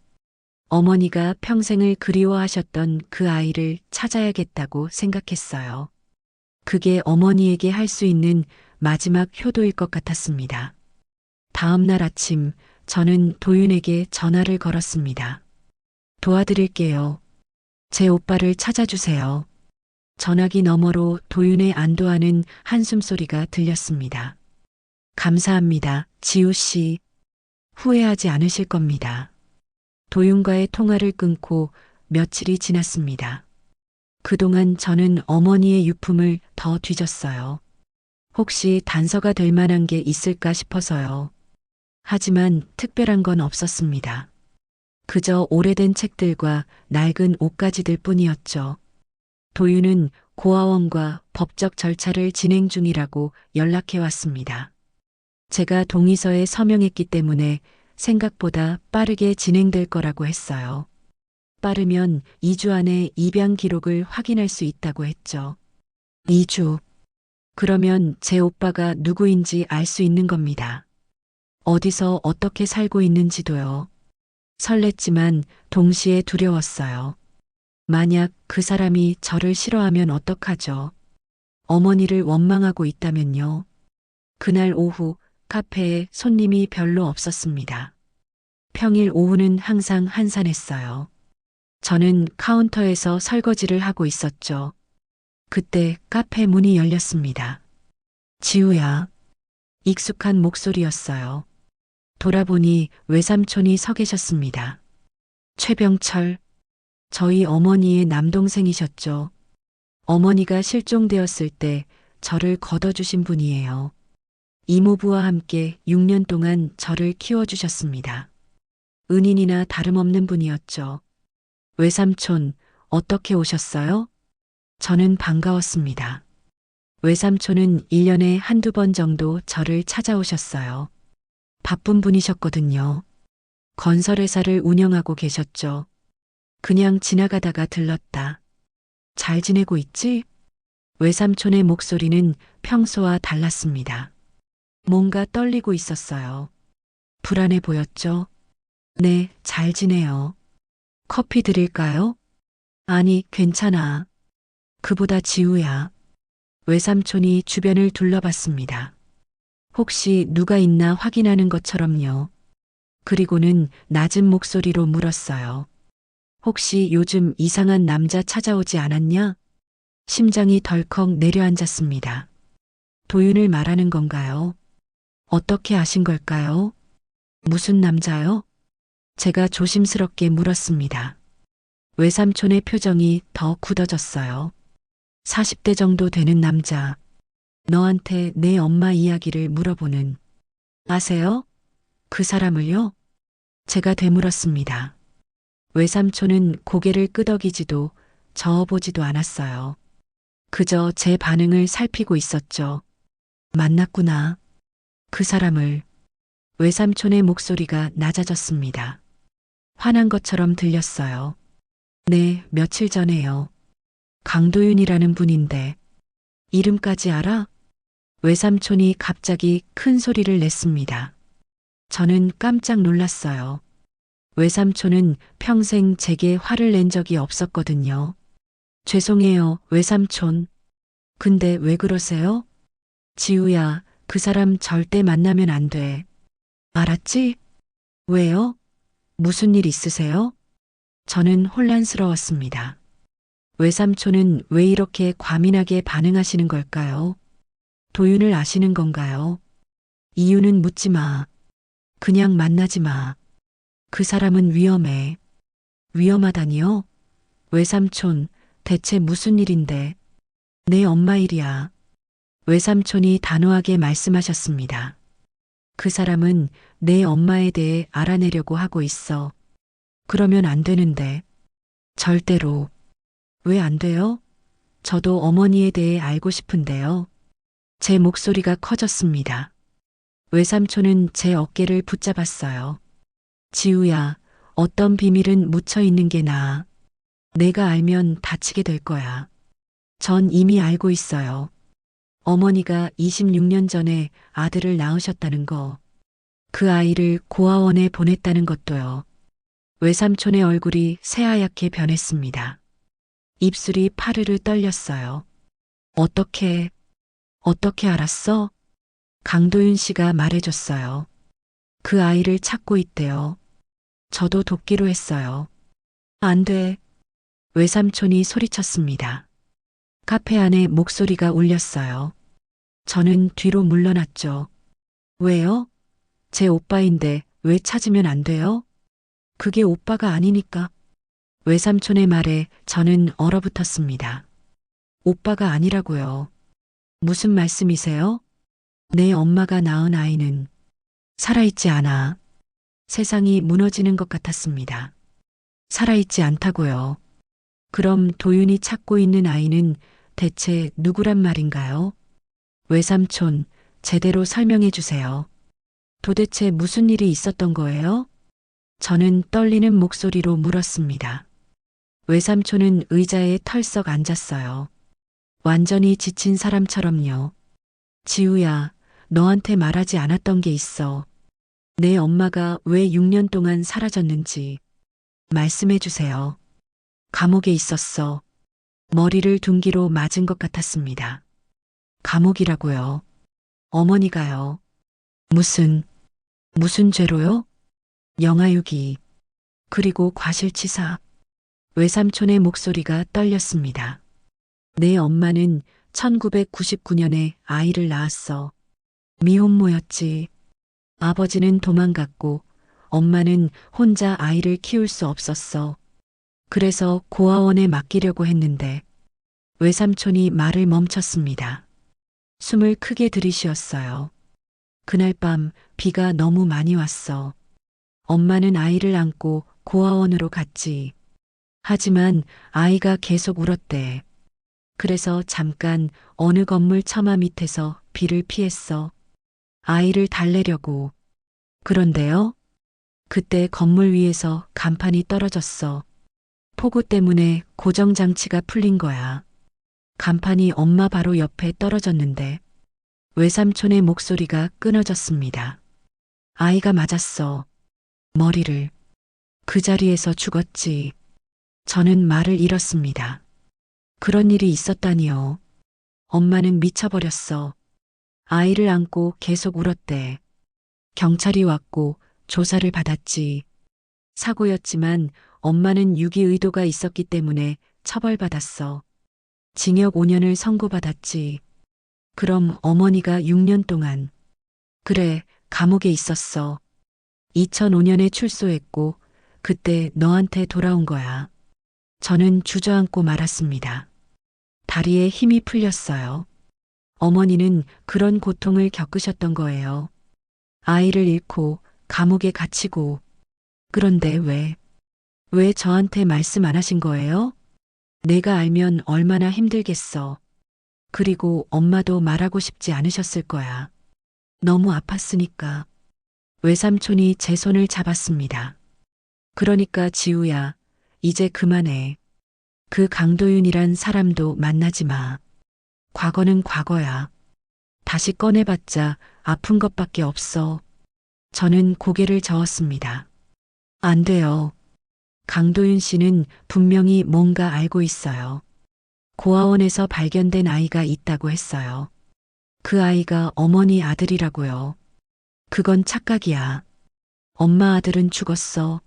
어머니가 평생을 그리워하셨던 그 아이를 찾아야겠다고 생각했어요. 그게 어머니에게 할 수 있는 마지막 효도일 것 같았습니다. 다음 날 아침 저는 도윤에게 전화를 걸었습니다. 도와드릴게요. 제 오빠를 찾아주세요. 전화기 너머로 도윤의 안도하는 한숨소리가 들렸습니다. 감사합니다, 지우 씨. 후회하지 않으실 겁니다. 도윤과의 통화를 끊고 며칠이 지났습니다. 그동안 저는 어머니의 유품을 더 뒤졌어요. 혹시 단서가 될 만한 게 있을까 싶어서요. 하지만 특별한 건 없었습니다. 그저 오래된 책들과 낡은 옷가지들 뿐이었죠. 도윤은 고아원과 법적 절차를 진행 중이라고 연락해 왔습니다. 제가 동의서에 서명했기 때문에 생각보다 빠르게 진행될 거라고 했어요. 빠르면 2주 안에 입양 기록을 확인할 수 있다고 했죠. 2주. 그러면 제 오빠가 누구인지 알 수 있는 겁니다. 어디서 어떻게 살고 있는지도요. 설렜지만 동시에 두려웠어요. 만약 그 사람이 저를 싫어하면 어떡하죠? 어머니를 원망하고 있다면요. 그날 오후 카페에 손님이 별로 없었습니다. 평일 오후는 항상 한산했어요. 저는 카운터에서 설거지를 하고 있었죠. 그때 카페 문이 열렸습니다. 지우야. 익숙한 목소리였어요. 돌아보니 외삼촌이 서 계셨습니다. 최병철. 저희 어머니의 남동생이셨죠. 어머니가 실종되었을 때 저를 걷어주신 분이에요. 이모부와 함께 6년 동안 저를 키워주셨습니다. 은인이나 다름없는 분이었죠. 외삼촌, 어떻게 오셨어요? 저는 반가웠습니다. 외삼촌은 1년에 한두 번 정도 저를 찾아오셨어요. 바쁜 분이셨거든요. 건설회사를 운영하고 계셨죠. 그냥 지나가다가 들렀다. 잘 지내고 있지? 외삼촌의 목소리는 평소와 달랐습니다. 뭔가 떨리고 있었어요. 불안해 보였죠? 네, 잘 지내요. 커피 드릴까요? 아니, 괜찮아. 그보다 지우야. 외삼촌이 주변을 둘러봤습니다. 혹시 누가 있나 확인하는 것처럼요. 그리고는 낮은 목소리로 물었어요. 혹시 요즘 이상한 남자 찾아오지 않았냐? 심장이 덜컥 내려앉았습니다. 도윤을 말하는 건가요? 어떻게 아신 걸까요? 무슨 남자요? 제가 조심스럽게 물었습니다. 외삼촌의 표정이 더 굳어졌어요. 40대 정도 되는 남자. 너한테 내 엄마 이야기를 물어보는. 아세요? 그 사람을요? 제가 되물었습니다. 외삼촌은 고개를 끄덕이지도 저어보지도 않았어요. 그저 제 반응을 살피고 있었죠. 만났구나. 그 사람을. 외삼촌의 목소리가 낮아졌습니다. 화난 것처럼 들렸어요. 네, 며칠 전에요. 강도윤이라는 분인데. 이름까지 알아? 외삼촌이 갑자기 큰 소리를 냈습니다. 저는 깜짝 놀랐어요. 외삼촌은 평생 제게 화를 낸 적이 없었거든요. 죄송해요, 외삼촌. 근데 왜 그러세요? 지우야, 그 사람 절대 만나면 안 돼. 알았지? 왜요? 무슨 일 있으세요? 저는 혼란스러웠습니다. 외삼촌은 왜 이렇게 과민하게 반응하시는 걸까요? 도윤을 아시는 건가요? 이유는 묻지 마. 그냥 만나지 마. 그 사람은 위험해. 위험하다니요? 외삼촌, 대체 무슨 일인데? 내 엄마 일이야. 외삼촌이 단호하게 말씀하셨습니다. 그 사람은 내 엄마에 대해 알아내려고 하고 있어. 그러면 안 되는데. 절대로. 왜 안 돼요? 저도 어머니에 대해 알고 싶은데요. 제 목소리가 커졌습니다. 외삼촌은 제 어깨를 붙잡았어요. 지우야, 어떤 비밀은 묻혀 있는 게 나아. 내가 알면 다치게 될 거야. 전 이미 알고 있어요. 어머니가 26년 전에 아들을 낳으셨다는 거. 그 아이를 고아원에 보냈다는 것도요. 외삼촌의 얼굴이 새하얗게 변했습니다. 입술이 파르르 떨렸어요. 어떻게 알았어? 강도윤 씨가 말해줬어요. 그 아이를 찾고 있대요. 저도 돕기로 했어요. 안 돼. 외삼촌이 소리쳤습니다. 카페 안에 목소리가 울렸어요. 저는 뒤로 물러났죠. 왜요? 제 오빠인데 왜 왜 찾으면 안 돼요? 그게 오빠가 아니니까. 외삼촌의 말에 저는 얼어붙었습니다. 오빠가 아니라고요. 무슨 말씀이세요? 내 엄마가 낳은 아이는 살아있지 않아. 세상이 무너지는 것 같았습니다. 살아있지 않다고요. 그럼 도윤이 찾고 있는 아이는 대체 누구란 말인가요? 외삼촌, 제대로 설명해 주세요. 도대체 무슨 일이 있었던 거예요? 저는 떨리는 목소리로 물었습니다. 외삼촌은 의자에 털썩 앉았어요. 완전히 지친 사람처럼요. 지우야, 너한테 말하지 않았던 게 있어. 내 엄마가 왜 6년 동안 사라졌는지 말씀해 주세요. 감옥에 있었어. 머리를 둔기로 맞은 것 같았습니다. 감옥이라고요. 어머니가요. 무슨 죄로요? 영아유기, 그리고 과실치사. 외삼촌의 목소리가 떨렸습니다. 내 엄마는 1999년에 아이를 낳았어. 미혼모였지. 아버지는 도망갔고 엄마는 혼자 아이를 키울 수 없었어. 그래서 고아원에 맡기려고 했는데 외삼촌이 말을 멈췄습니다. 숨을 크게 들이쉬었어요. 그날 밤 비가 너무 많이 왔어. 엄마는 아이를 안고 고아원으로 갔지. 하지만 아이가 계속 울었대. 그래서 잠깐 어느 건물 처마 밑에서 비를 피했어. 아이를 달래려고. 그런데요? 그때 건물 위에서 간판이 떨어졌어. 폭우 때문에 고정장치가 풀린 거야. 간판이 엄마 바로 옆에 떨어졌는데 외삼촌의 목소리가 끊어졌습니다. 아이가 맞았어. 머리를. 그 자리에서 죽었지. 저는 말을 잃었습니다. 그런 일이 있었다니요. 엄마는 미쳐버렸어. 아이를 안고 계속 울었대. 경찰이 왔고 조사를 받았지. 사고였지만 엄마는 유기 의도가 있었기 때문에 처벌받았어. 징역 5년을 선고받았지. 그럼 어머니가 6년 동안. 그래, 감옥에 있었어. 2005년에 출소했고 그때 너한테 돌아온 거야. 저는 주저앉고 말았습니다. 다리에 힘이 풀렸어요. 어머니는 그런 고통을 겪으셨던 거예요. 아이를 잃고 감옥에 갇히고. 그런데 왜 저한테 말씀 안 하신 거예요? 내가 알면 얼마나 힘들겠어. 그리고 엄마도 말하고 싶지 않으셨을 거야. 너무 아팠으니까. 외삼촌이 제 손을 잡았습니다. 그러니까 지우야, 이제 그만해. 그 강도윤이란 사람도 만나지 마. 과거는 과거야. 다시 꺼내봤자 아픈 것밖에 없어. 저는 고개를 저었습니다. 안 돼요. 강도윤 씨는 분명히 뭔가 알고 있어요. 고아원에서 발견된 아이가 있다고 했어요. 그 아이가 어머니 아들이라고요. 그건 착각이야. 엄마 아들은 죽었어.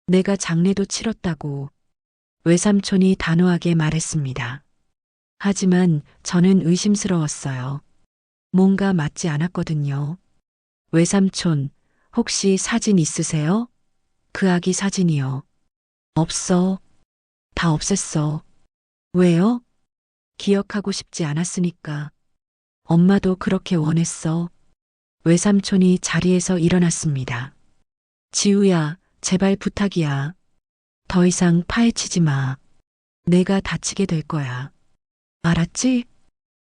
내가 장례도 치렀다고. 외삼촌이 단호하게 말했습니다. 하지만 저는 의심스러웠어요. 뭔가 맞지 않았거든요. 외삼촌, 혹시 사진 있으세요? 그 아기 사진이요. 없어. 다 없앴어. 왜요? 기억하고 싶지 않았으니까. 엄마도 그렇게 원했어. 외삼촌이 자리에서 일어났습니다. 지우야, 제발 부탁이야. 더 이상 파헤치지 마. 내가 다치게 될 거야. 알았지?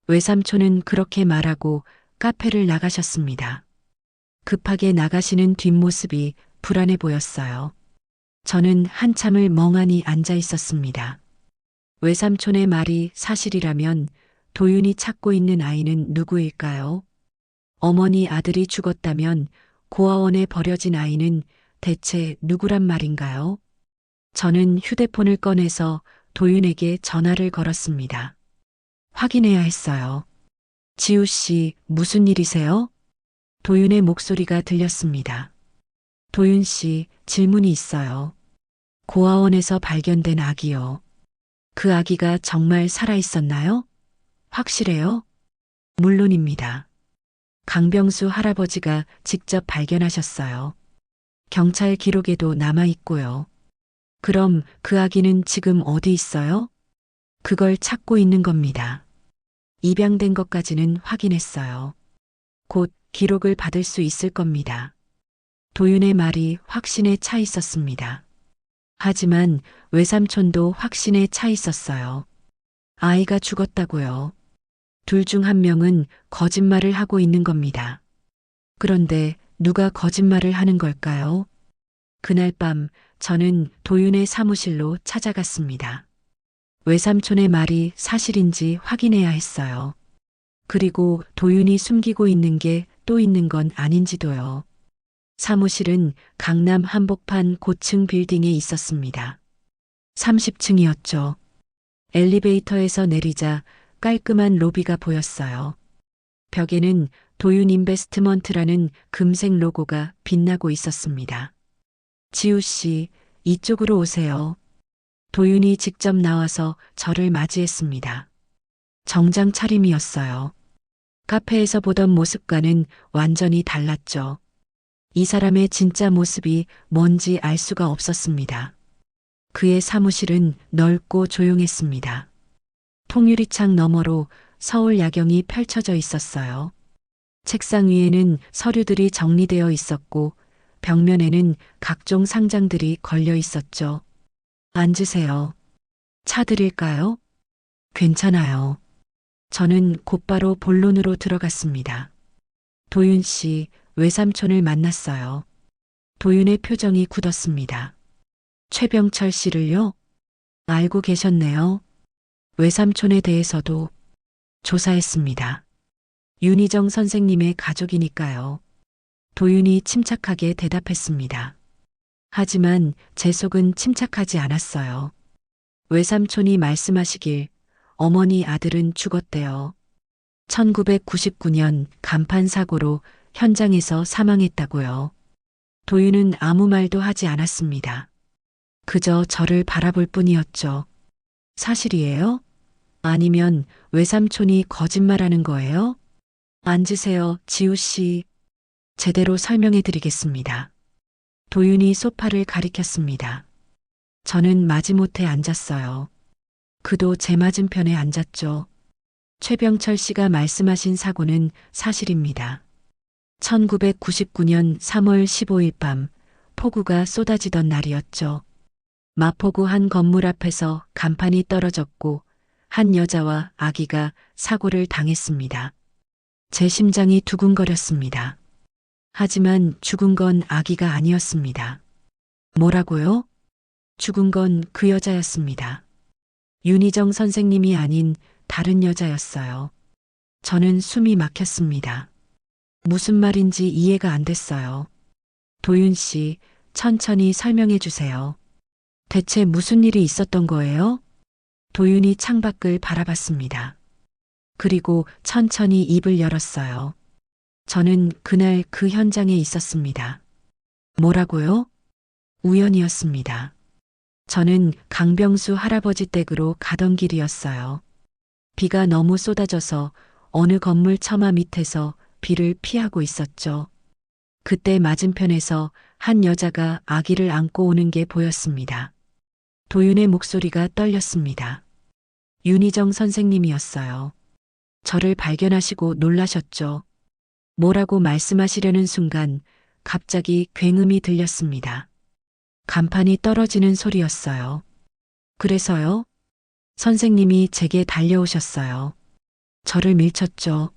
외삼촌은 그렇게 말하고 카페를 나가셨습니다. 급하게 나가시는 뒷모습이 불안해 보였어요. 저는 한참을 멍하니 앉아 있었습니다. 외삼촌의 말이 사실이라면 도윤이 찾고 있는 아이는 누구일까요? 어머니 아들이 죽었다면 고아원에 버려진 아이는 대체 누구란 말인가요? 저는 휴대폰을 꺼내서 도윤에게 전화를 걸었습니다. 확인해야 했어요. 지우 씨, 무슨 일이세요? 도윤의 목소리가 들렸습니다. 도윤 씨, 질문이 있어요. 고아원에서 발견된 아기요. 그 아기가 정말 살아 있었나요? 확실해요? 물론입니다. 강병수 할아버지가 직접 발견하셨어요. 경찰 기록에도 남아 있고요. 그럼 그 아기는 지금 어디 있어요? 그걸 찾고 있는 겁니다. 입양된 것까지는 확인했어요. 곧 기록을 받을 수 있을 겁니다. 도윤의 말이 확신에 차 있었습니다. 하지만 외삼촌도 확신에 차 있었어요. 아이가 죽었다고요. 둘 중 한 명은 거짓말을 하고 있는 겁니다. 그런데 누가 거짓말을 하는 걸까요? 그날 밤 저는 도윤의 사무실로 찾아갔습니다. 외삼촌의 말이 사실인지 확인해야 했어요. 그리고 도윤이 숨기고 있는 게 또 있는 건 아닌지도요. 사무실은 강남 한복판 고층 빌딩에 있었습니다. 30층이었죠. 엘리베이터에서 내리자 깔끔한 로비가 보였어요. 벽에는 도윤 인베스트먼트라는 금색 로고가 빛나고 있었습니다. 지우 씨, 이쪽으로 오세요. 도윤이 직접 나와서 저를 맞이했습니다. 정장 차림이었어요. 카페에서 보던 모습과는 완전히 달랐죠. 이 사람의 진짜 모습이 뭔지 알 수가 없었습니다. 그의 사무실은 넓고 조용했습니다. 통유리창 너머로 서울 야경이 펼쳐져 있었어요. 책상 위에는 서류들이 정리되어 있었고 벽면에는 각종 상장들이 걸려 있었죠. 앉으세요. 차 드릴까요? 괜찮아요. 저는 곧바로 본론으로 들어갔습니다. 도윤 씨, 외삼촌을 만났어요. 도윤의 표정이 굳었습니다. 최병철 씨를요? 알고 계셨네요. 외삼촌에 대해서도 조사했습니다. 윤희정 선생님의 가족이니까요. 도윤이 침착하게 대답했습니다. 하지만 제 속은 침착하지 않았어요. 외삼촌이 말씀하시길 어머니 아들은 죽었대요. 1999년 간판 사고로 현장에서 사망했다고요. 도윤은 아무 말도 하지 않았습니다. 그저 저를 바라볼 뿐이었죠. 사실이에요? 아니면 외삼촌이 거짓말하는 거예요? 앉으세요, 지우 씨. 제대로 설명해 드리겠습니다. 도윤이 소파를 가리켰습니다. 저는 마지못해 앉았어요. 그도 제 맞은편에 앉았죠. 최병철 씨가 말씀하신 사고는 사실입니다. 1999년 3월 15일 밤 폭우가 쏟아지던 날이었죠. 마포구 한 건물 앞에서 간판이 떨어졌고 한 여자와 아기가 사고를 당했습니다. 제 심장이 두근거렸습니다. 하지만 죽은 건 아기가 아니었습니다. 뭐라고요? 죽은 건 그 여자였습니다. 윤희정 선생님이 아닌 다른 여자였어요. 저는 숨이 막혔습니다. 무슨 말인지 이해가 안 됐어요. 도윤 씨, 천천히 설명해 주세요. 대체 무슨 일이 있었던 거예요? 도윤이 창밖을 바라봤습니다. 그리고 천천히 입을 열었어요. 저는 그날 그 현장에 있었습니다. 뭐라고요? 우연이었습니다. 저는 강병수 할아버지 댁으로 가던 길이었어요. 비가 너무 쏟아져서 어느 건물 처마 밑에서 비를 피하고 있었죠. 그때 맞은편에서 한 여자가 아기를 안고 오는 게 보였습니다. 도윤의 목소리가 떨렸습니다. 윤희정 선생님이었어요. 저를 발견하시고 놀라셨죠. 뭐라고 말씀하시려는 순간 갑자기 굉음이 들렸습니다. 간판이 떨어지는 소리였어요. 그래서요? 선생님이 제게 달려오셨어요. 저를 밀쳤죠.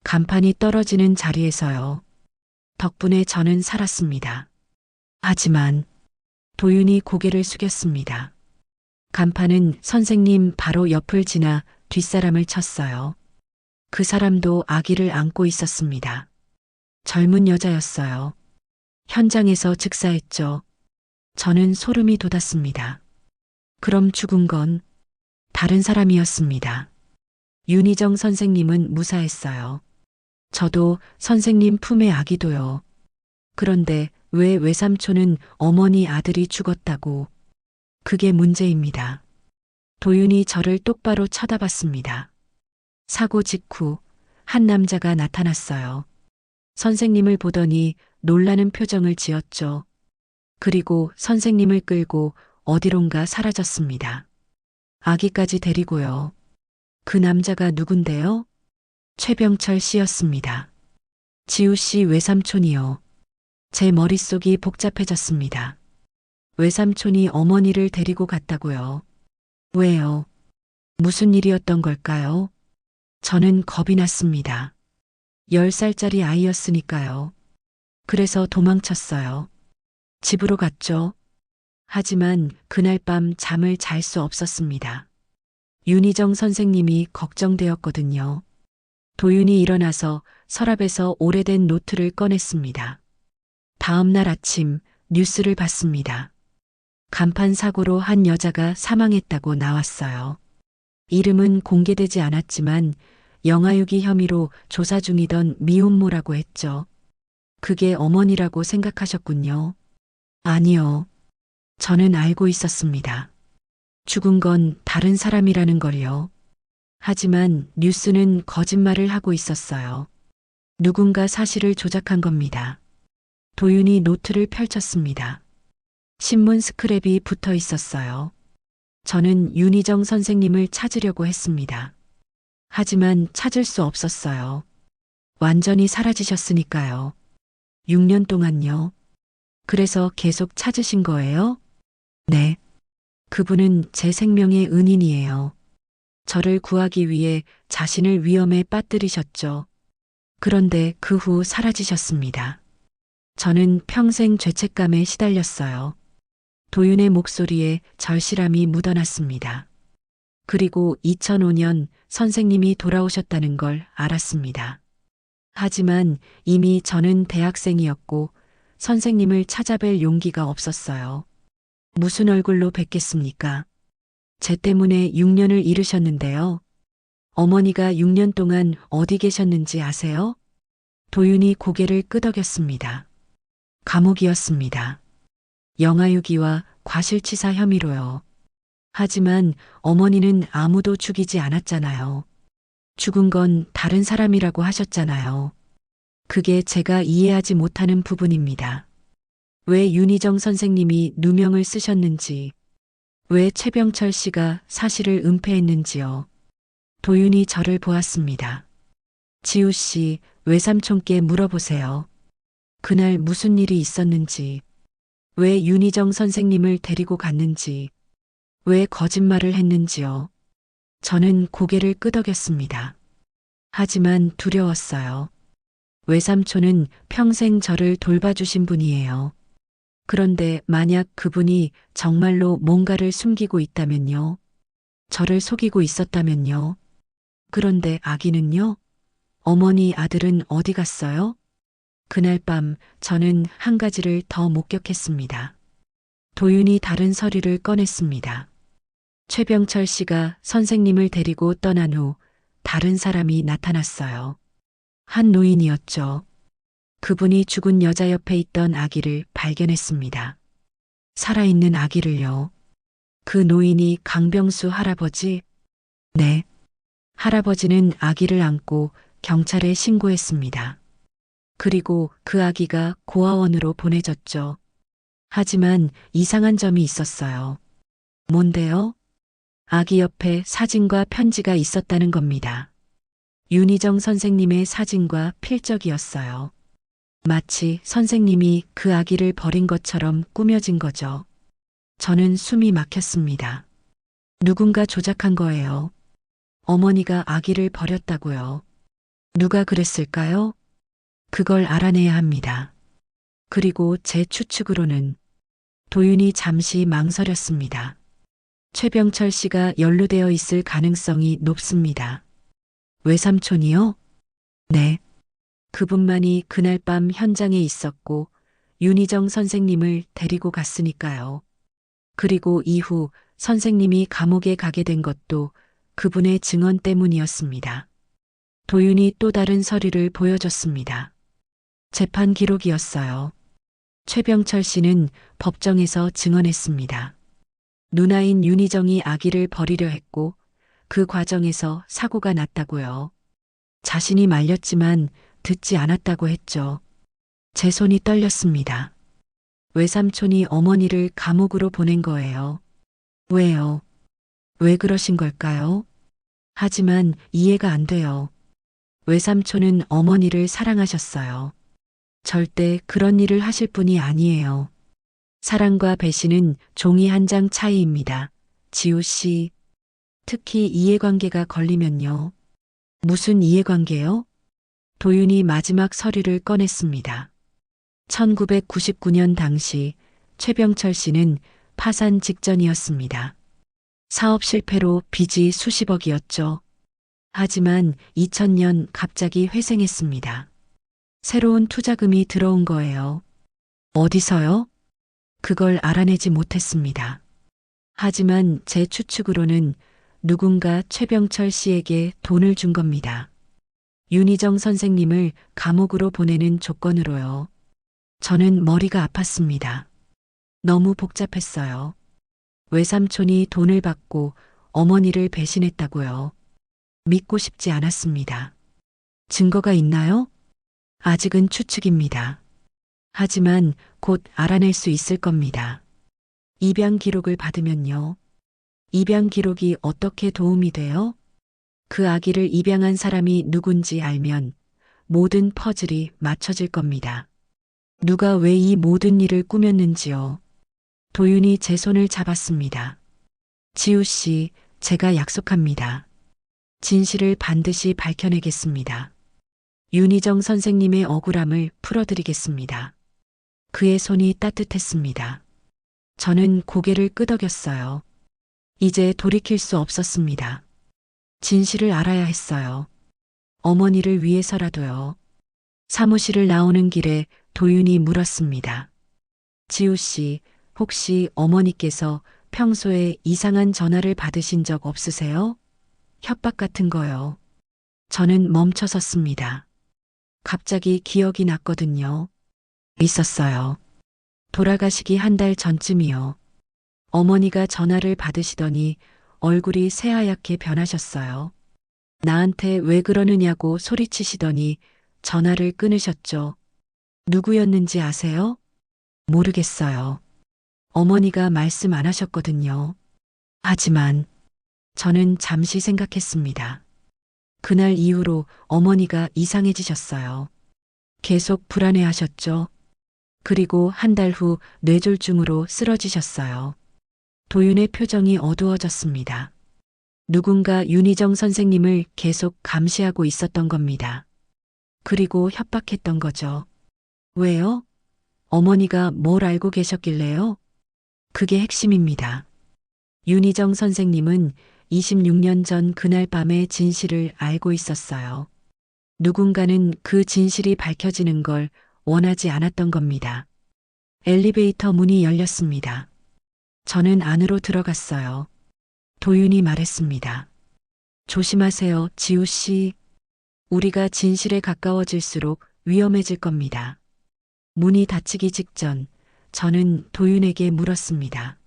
간판이 떨어지는 자리에서요. 덕분에 저는 살았습니다. 하지만 도윤이 고개를 숙였습니다. 간판은 선생님 바로 옆을 지나 뒷사람을 쳤어요. 그 사람도 아기를 안고 있었습니다. 젊은 여자였어요. 현장에서 즉사했죠. 저는 소름이 돋았습니다. 그럼 죽은 건 다른 사람이었습니다. 윤희정 선생님은 무사했어요. 저도 선생님 품의 아기도요. 그런데 왜 외삼촌은 어머니 아들이 죽었다고? 그게 문제입니다. 도윤이 저를 똑바로 쳐다봤습니다. 사고 직후 한 남자가 나타났어요. 선생님을 보더니 놀라는 표정을 지었죠. 그리고 선생님을 끌고 어디론가 사라졌습니다. 아기까지 데리고요. 그 남자가 누군데요? 최병철 씨였습니다. 지우 씨 외삼촌이요. 제 머릿속이 복잡해졌습니다. 외삼촌이 어머니를 데리고 갔다고요. 왜요? 무슨 일이었던 걸까요? 저는 겁이 났습니다. 10살짜리 아이였으니까요. 그래서 도망쳤어요. 집으로 갔죠. 하지만 그날 밤 잠을 잘 수 없었습니다. 윤희정 선생님이 걱정되었거든요. 도윤이 일어나서 서랍에서 오래된 노트를 꺼냈습니다. 다음 날 아침 뉴스를 봤습니다. 간판 사고로 한 여자가 사망했다고 나왔어요. 이름은 공개되지 않았지만 영아유기 혐의로 조사 중이던 미혼모라고 했죠. 그게 어머니라고 생각하셨군요. 아니요. 저는 알고 있었습니다. 죽은 건 다른 사람이라는 걸요. 하지만 뉴스는 거짓말을 하고 있었어요. 누군가 사실을 조작한 겁니다. 도윤이 노트를 펼쳤습니다. 신문 스크랩이 붙어 있었어요. 저는 윤희정 선생님을 찾으려고 했습니다. 하지만 찾을 수 없었어요. 완전히 사라지셨으니까요. 6년 동안요. 그래서 계속 찾으신 거예요? 네. 그분은 제 생명의 은인이에요. 저를 구하기 위해 자신을 위험에 빠뜨리셨죠. 그런데 그 후 사라지셨습니다. 저는 평생 죄책감에 시달렸어요. 도윤의 목소리에 절실함이 묻어났습니다. 그리고 2005년 선생님이 돌아오셨다는 걸 알았습니다. 하지만 이미 저는 대학생이었고 선생님을 찾아뵐 용기가 없었어요. 무슨 얼굴로 뵙겠습니까? 제 때문에 6년을 잃으셨는데요. 어머니가 6년 동안 어디 계셨는지 아세요? 도윤이 고개를 끄덕였습니다. 감옥이었습니다. 영아유기와 과실치사 혐의로요. 하지만 어머니는 아무도 죽이지 않았잖아요. 죽은 건 다른 사람이라고 하셨잖아요. 그게 제가 이해하지 못하는 부분입니다. 왜 윤희정 선생님이 누명을 쓰셨는지, 왜 최병철 씨가 사실을 은폐했는지요. 도윤이 저를 보았습니다. 지우 씨, 외삼촌께 물어보세요. 그날 무슨 일이 있었는지, 왜 윤희정 선생님을 데리고 갔는지, 왜 거짓말을 했는지요. 저는 고개를 끄덕였습니다. 하지만 두려웠어요. 외삼촌은 평생 저를 돌봐주신 분이에요. 그런데 만약 그분이 정말로 뭔가를 숨기고 있다면요. 저를 속이고 있었다면요. 그런데 아기는요? 어머니 아들은 어디 갔어요? 그날 밤 저는 한 가지를 더 목격했습니다. 도윤이 다른 서류를 꺼냈습니다. 최병철 씨가 선생님을 데리고 떠난 후 다른 사람이 나타났어요. 한 노인이었죠. 그분이 죽은 여자 옆에 있던 아기를 발견했습니다. 살아있는 아기를요. 그 노인이 강병수 할아버지? 네. 할아버지는 아기를 안고 경찰에 신고했습니다. 그리고 그 아기가 고아원으로 보내졌죠. 하지만 이상한 점이 있었어요. 뭔데요? 아기 옆에 사진과 편지가 있었다는 겁니다. 윤희정 선생님의 사진과 필적이었어요. 마치 선생님이 그 아기를 버린 것처럼 꾸며진 거죠. 저는 숨이 막혔습니다. 누군가 조작한 거예요. 어머니가 아기를 버렸다고요. 누가 그랬을까요? 그걸 알아내야 합니다. 그리고 제 추측으로는 도윤이 잠시 망설였습니다. 최병철 씨가 연루되어 있을 가능성이 높습니다. 외삼촌이요? 네. 그분만이 그날 밤 현장에 있었고 윤희정 선생님을 데리고 갔으니까요. 그리고 이후 선생님이 감옥에 가게 된 것도 그분의 증언 때문이었습니다. 도윤이 또 다른 서류를 보여줬습니다. 재판 기록이었어요. 최병철 씨는 법정에서 증언했습니다. 누나인 윤희정이 아기를 버리려 했고 그 과정에서 사고가 났다고요. 자신이 말렸지만 듣지 않았다고 했죠. 제 손이 떨렸습니다. 외삼촌이 어머니를 감옥으로 보낸 거예요. 왜요? 왜 그러신 걸까요? 하지만 이해가 안 돼요. 외삼촌은 어머니를 사랑하셨어요. 절대 그런 일을 하실 분이 아니에요. 사랑과 배신은 종이 한 장 차이입니다. 지우 씨. 특히 이해관계가 걸리면요. 무슨 이해관계요? 도윤이 마지막 서류를 꺼냈습니다. 1999년 당시 최병철 씨는 파산 직전이었습니다. 사업 실패로 빚이 수십억이었죠. 하지만 2000년 갑자기 회생했습니다. 새로운 투자금이 들어온 거예요. 어디서요? 그걸 알아내지 못했습니다. 하지만 제 추측으로는 누군가 최병철 씨에게 돈을 준 겁니다. 윤희정 선생님을 감옥으로 보내는 조건으로요. 저는 머리가 아팠습니다. 너무 복잡했어요. 외삼촌이 돈을 받고 어머니를 배신했다고요. 믿고 싶지 않았습니다. 증거가 있나요? 아직은 추측입니다. 하지만 곧 알아낼 수 있을 겁니다. 입양 기록을 받으면요. 입양 기록이 어떻게 도움이 돼요? 그 아기를 입양한 사람이 누군지 알면 모든 퍼즐이 맞춰질 겁니다. 누가 왜 이 모든 일을 꾸몄는지요. 도윤이 제 손을 잡았습니다. 지우 씨, 제가 약속합니다. 진실을 반드시 밝혀내겠습니다. 윤희정 선생님의 억울함을 풀어드리겠습니다. 그의 손이 따뜻했습니다. 저는 고개를 끄덕였어요. 이제 돌이킬 수 없었습니다. 진실을 알아야 했어요. 어머니를 위해서라도요. 사무실을 나오는 길에 도윤이 물었습니다. 지우 씨, 혹시 어머니께서 평소에 이상한 전화를 받으신 적 없으세요? 협박 같은 거요. 저는 멈춰섰습니다. 갑자기 기억이 났거든요. 있었어요. 돌아가시기 한 달 전쯤이요. 어머니가 전화를 받으시더니 얼굴이 새하얗게 변하셨어요. 나한테 왜 그러느냐고 소리치시더니 전화를 끊으셨죠. 누구였는지 아세요? 모르겠어요. 어머니가 말씀 안 하셨거든요. 하지만 저는 잠시 생각했습니다. 그날 이후로 어머니가 이상해지셨어요. 계속 불안해하셨죠. 그리고 한 달 후 뇌졸중으로 쓰러지셨어요. 도윤의 표정이 어두워졌습니다. 누군가 윤희정 선생님을 계속 감시하고 있었던 겁니다. 그리고 협박했던 거죠. 왜요? 어머니가 뭘 알고 계셨길래요? 그게 핵심입니다. 윤희정 선생님은 26년 전 그날 밤의 진실을 알고 있었어요. 누군가는 그 진실이 밝혀지는 걸 원하지 않았던 겁니다. 엘리베이터 문이 열렸습니다. 저는 안으로 들어갔어요. 도윤이 말했습니다. 조심하세요, 지우 씨. 우리가 진실에 가까워질수록 위험해질 겁니다. 문이 닫히기 직전 저는 도윤에게 물었습니다.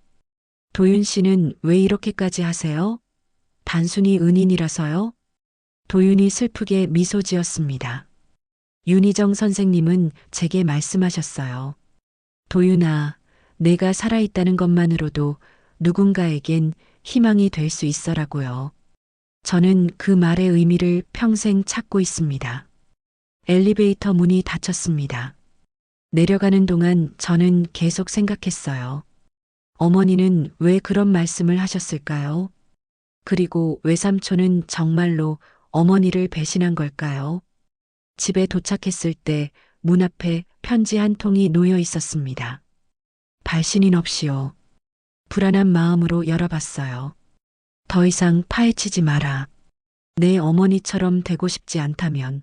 도윤 씨는 왜 이렇게까지 하세요? 단순히 은인이라서요? 도윤이 슬프게 미소 지었습니다. 윤희정 선생님은 제게 말씀하셨어요. 도윤아, 내가 살아있다는 것만으로도 누군가에겐 희망이 될 수 있어라고요. 저는 그 말의 의미를 평생 찾고 있습니다. 엘리베이터 문이 닫혔습니다. 내려가는 동안 저는 계속 생각했어요. 어머니는 왜 그런 말씀을 하셨을까요? 그리고 외삼촌은 정말로 어머니를 배신한 걸까요? 집에 도착했을 때 문 앞에 편지 한 통이 놓여 있었습니다. 발신인 없이요. 불안한 마음으로 열어봤어요. 더 이상 파헤치지 마라. 내 어머니처럼 되고 싶지 않다면.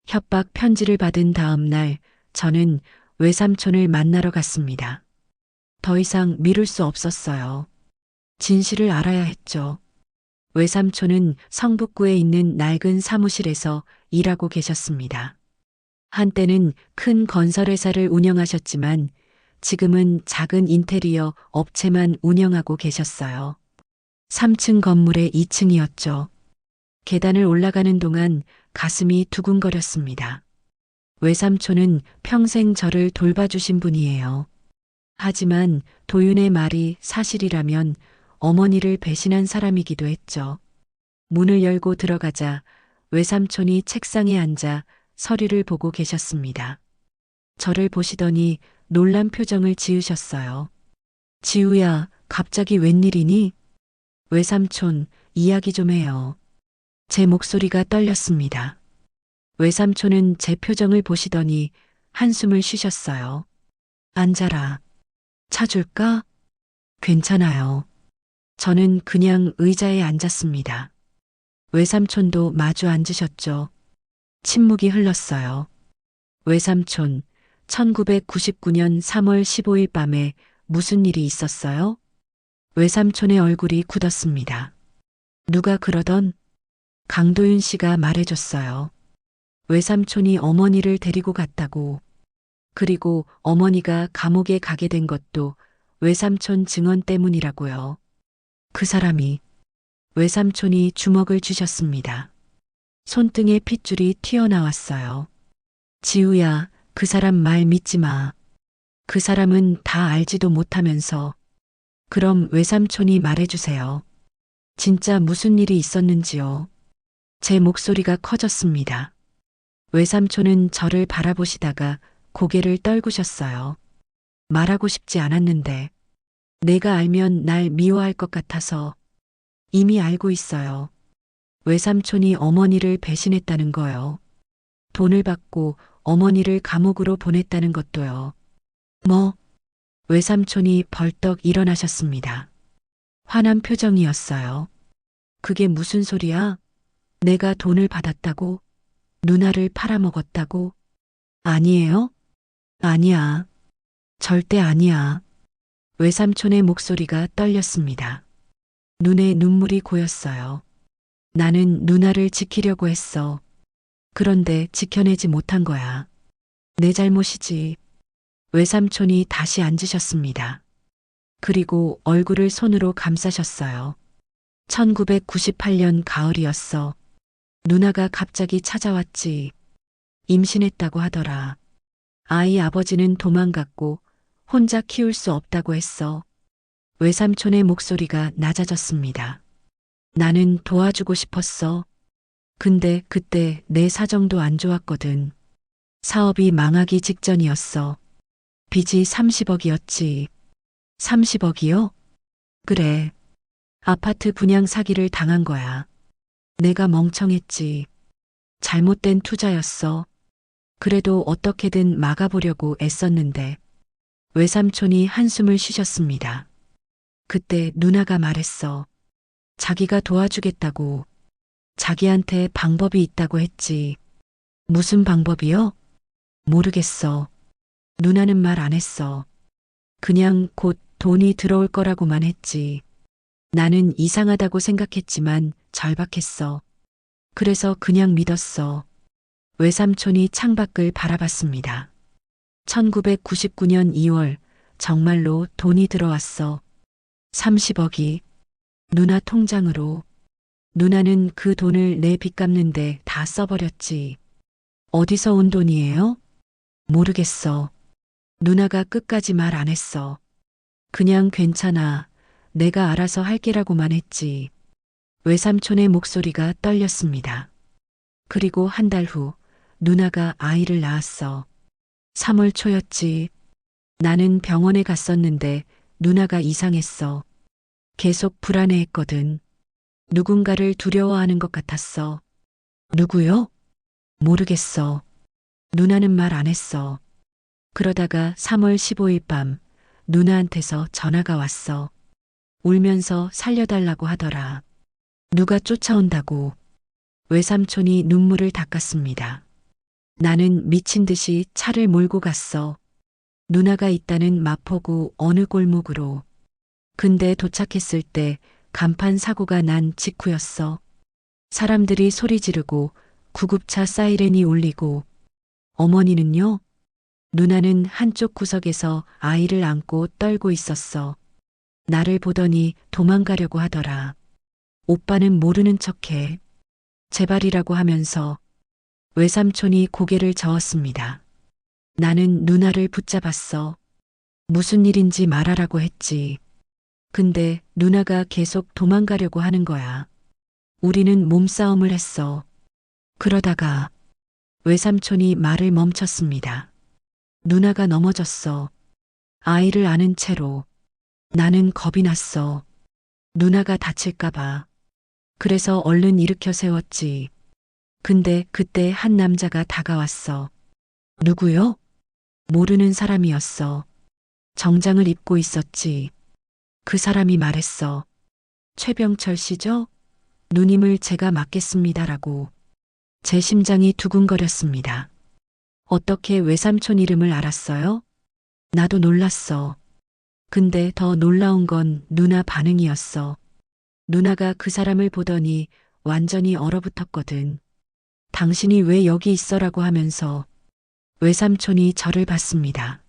협박 편지를 받은 다음 날 저는 외삼촌을 만나러 갔습니다. 더 이상 미룰 수 없었어요. 진실을 알아야 했죠. 외삼촌은 성북구에 있는 낡은 사무실에서 일하고 계셨습니다. 한때는 큰 건설회사를 운영하셨지만 지금은 작은 인테리어 업체만 운영하고 계셨어요. 3층 건물의 2층이었죠. 계단을 올라가는 동안 가슴이 두근거렸습니다. 외삼촌은 평생 저를 돌봐주신 분이에요. 하지만 도윤의 말이 사실이라면 어머니를 배신한 사람이기도 했죠. 문을 열고 들어가자 외삼촌이 책상에 앉아 서류를 보고 계셨습니다. 저를 보시더니 놀란 표정을 지으셨어요. 지우야, 갑자기 웬일이니? 외삼촌, 이야기 좀 해요. 제 목소리가 떨렸습니다. 외삼촌은 제 표정을 보시더니 한숨을 쉬셨어요. 앉아라. 차 줄까? 괜찮아요. 저는 그냥 의자에 앉았습니다. 외삼촌도 마주 앉으셨죠. 침묵이 흘렀어요. 외삼촌, 1999년 3월 15일 밤에 무슨 일이 있었어요? 외삼촌의 얼굴이 굳었습니다. 누가 그러던? 강도윤 씨가 말해줬어요. 외삼촌이 어머니를 데리고 갔다고. 그리고 어머니가 감옥에 가게 된 것도 외삼촌 증언 때문이라고요. 그 사람이 외삼촌이 주먹을 쥐셨습니다. 손등에 핏줄이 튀어나왔어요. 지우야, 그 사람 말 믿지 마. 그 사람은 다 알지도 못하면서. 그럼 외삼촌이 말해주세요. 진짜 무슨 일이 있었는지요. 제 목소리가 커졌습니다. 외삼촌은 저를 바라보시다가 고개를 떨구셨어요. 말하고 싶지 않았는데 내가 알면 날 미워할 것 같아서. 이미 알고 있어요. 외삼촌이 어머니를 배신했다는 거요. 돈을 받고 어머니를 감옥으로 보냈다는 것도요. 뭐? 외삼촌이 벌떡 일어나셨습니다. 화난 표정이었어요. 그게 무슨 소리야? 내가 돈을 받았다고? 누나를 팔아먹었다고? 아니에요? 아니야. 절대 아니야. 외삼촌의 목소리가 떨렸습니다. 눈에 눈물이 고였어요. 나는 누나를 지키려고 했어. 그런데 지켜내지 못한 거야. 내 잘못이지. 외삼촌이 다시 앉으셨습니다. 그리고 얼굴을 손으로 감싸셨어요. 1998년 가을이었어. 누나가 갑자기 찾아왔지. 임신했다고 하더라. 아이 아버지는 도망갔고 혼자 키울 수 없다고 했어. 외삼촌의 목소리가 낮아졌습니다. 나는 도와주고 싶었어. 근데 그때 내 사정도 안 좋았거든. 사업이 망하기 직전이었어. 빚이 30억이었지. 30억이요? 그래. 아파트 분양 사기를 당한 거야. 내가 멍청했지. 잘못된 투자였어. 그래도 어떻게든 막아보려고 애썼는데. 외삼촌이 한숨을 쉬셨습니다. 그때 누나가 말했어. 자기가 도와주겠다고. 자기한테 방법이 있다고 했지. 무슨 방법이요? 모르겠어. 누나는 말 안 했어. 그냥 곧 돈이 들어올 거라고만 했지. 나는 이상하다고 생각했지만 절박했어. 그래서 그냥 믿었어. 외삼촌이 창밖을 바라봤습니다. 1999년 2월 정말로 돈이 들어왔어. 30억이 누나 통장으로. 누나는 그 돈을 내 빚 갚는데 다 써버렸지. 어디서 온 돈이에요? 모르겠어. 누나가 끝까지 말 안 했어. 그냥 괜찮아. 내가 알아서 할게라고만 했지. 외삼촌의 목소리가 떨렸습니다. 그리고 한 달 후 누나가 아이를 낳았어. 3월 초였지. 나는 병원에 갔었는데 누나가 이상했어. 계속 불안해했거든. 누군가를 두려워하는 것 같았어. 누구요? 모르겠어. 누나는 말 안 했어. 그러다가 3월 15일 밤 누나한테서 전화가 왔어. 울면서 살려달라고 하더라. 누가 쫓아온다고. 외삼촌이 눈물을 닦았습니다. 나는 미친 듯이 차를 몰고 갔어. 누나가 있다는 마포구 어느 골목으로. 근데 도착했을 때 간판 사고가 난 직후였어. 사람들이 소리 지르고 구급차 사이렌이 울리고. 어머니는요? 누나는 한쪽 구석에서 아이를 안고 떨고 있었어. 나를 보더니 도망가려고 하더라. 오빠는 모르는 척해. 제발이라고 하면서. 외삼촌이 고개를 저었습니다. 나는 누나를 붙잡았어. 무슨 일인지 말하라고 했지. 근데 누나가 계속 도망가려고 하는 거야. 우리는 몸싸움을 했어. 그러다가 외삼촌이 말을 멈췄습니다. 누나가 넘어졌어. 아이를 안은 채로. 나는 겁이 났어. 누나가 다칠까봐. 그래서 얼른 일으켜 세웠지. 근데 그때 한 남자가 다가왔어. 누구요? 모르는 사람이었어. 정장을 입고 있었지. 그 사람이 말했어. 최병철 씨죠? 누님을 제가 맡겠습니다라고. 제 심장이 두근거렸습니다. 어떻게 외삼촌 이름을 알았어요? 나도 놀랐어. 근데 더 놀라운 건 누나 반응이었어. 누나가 그 사람을 보더니 완전히 얼어붙었거든. 당신이 왜 여기 있어라고 하면서 외삼촌이 저를 봤습니다.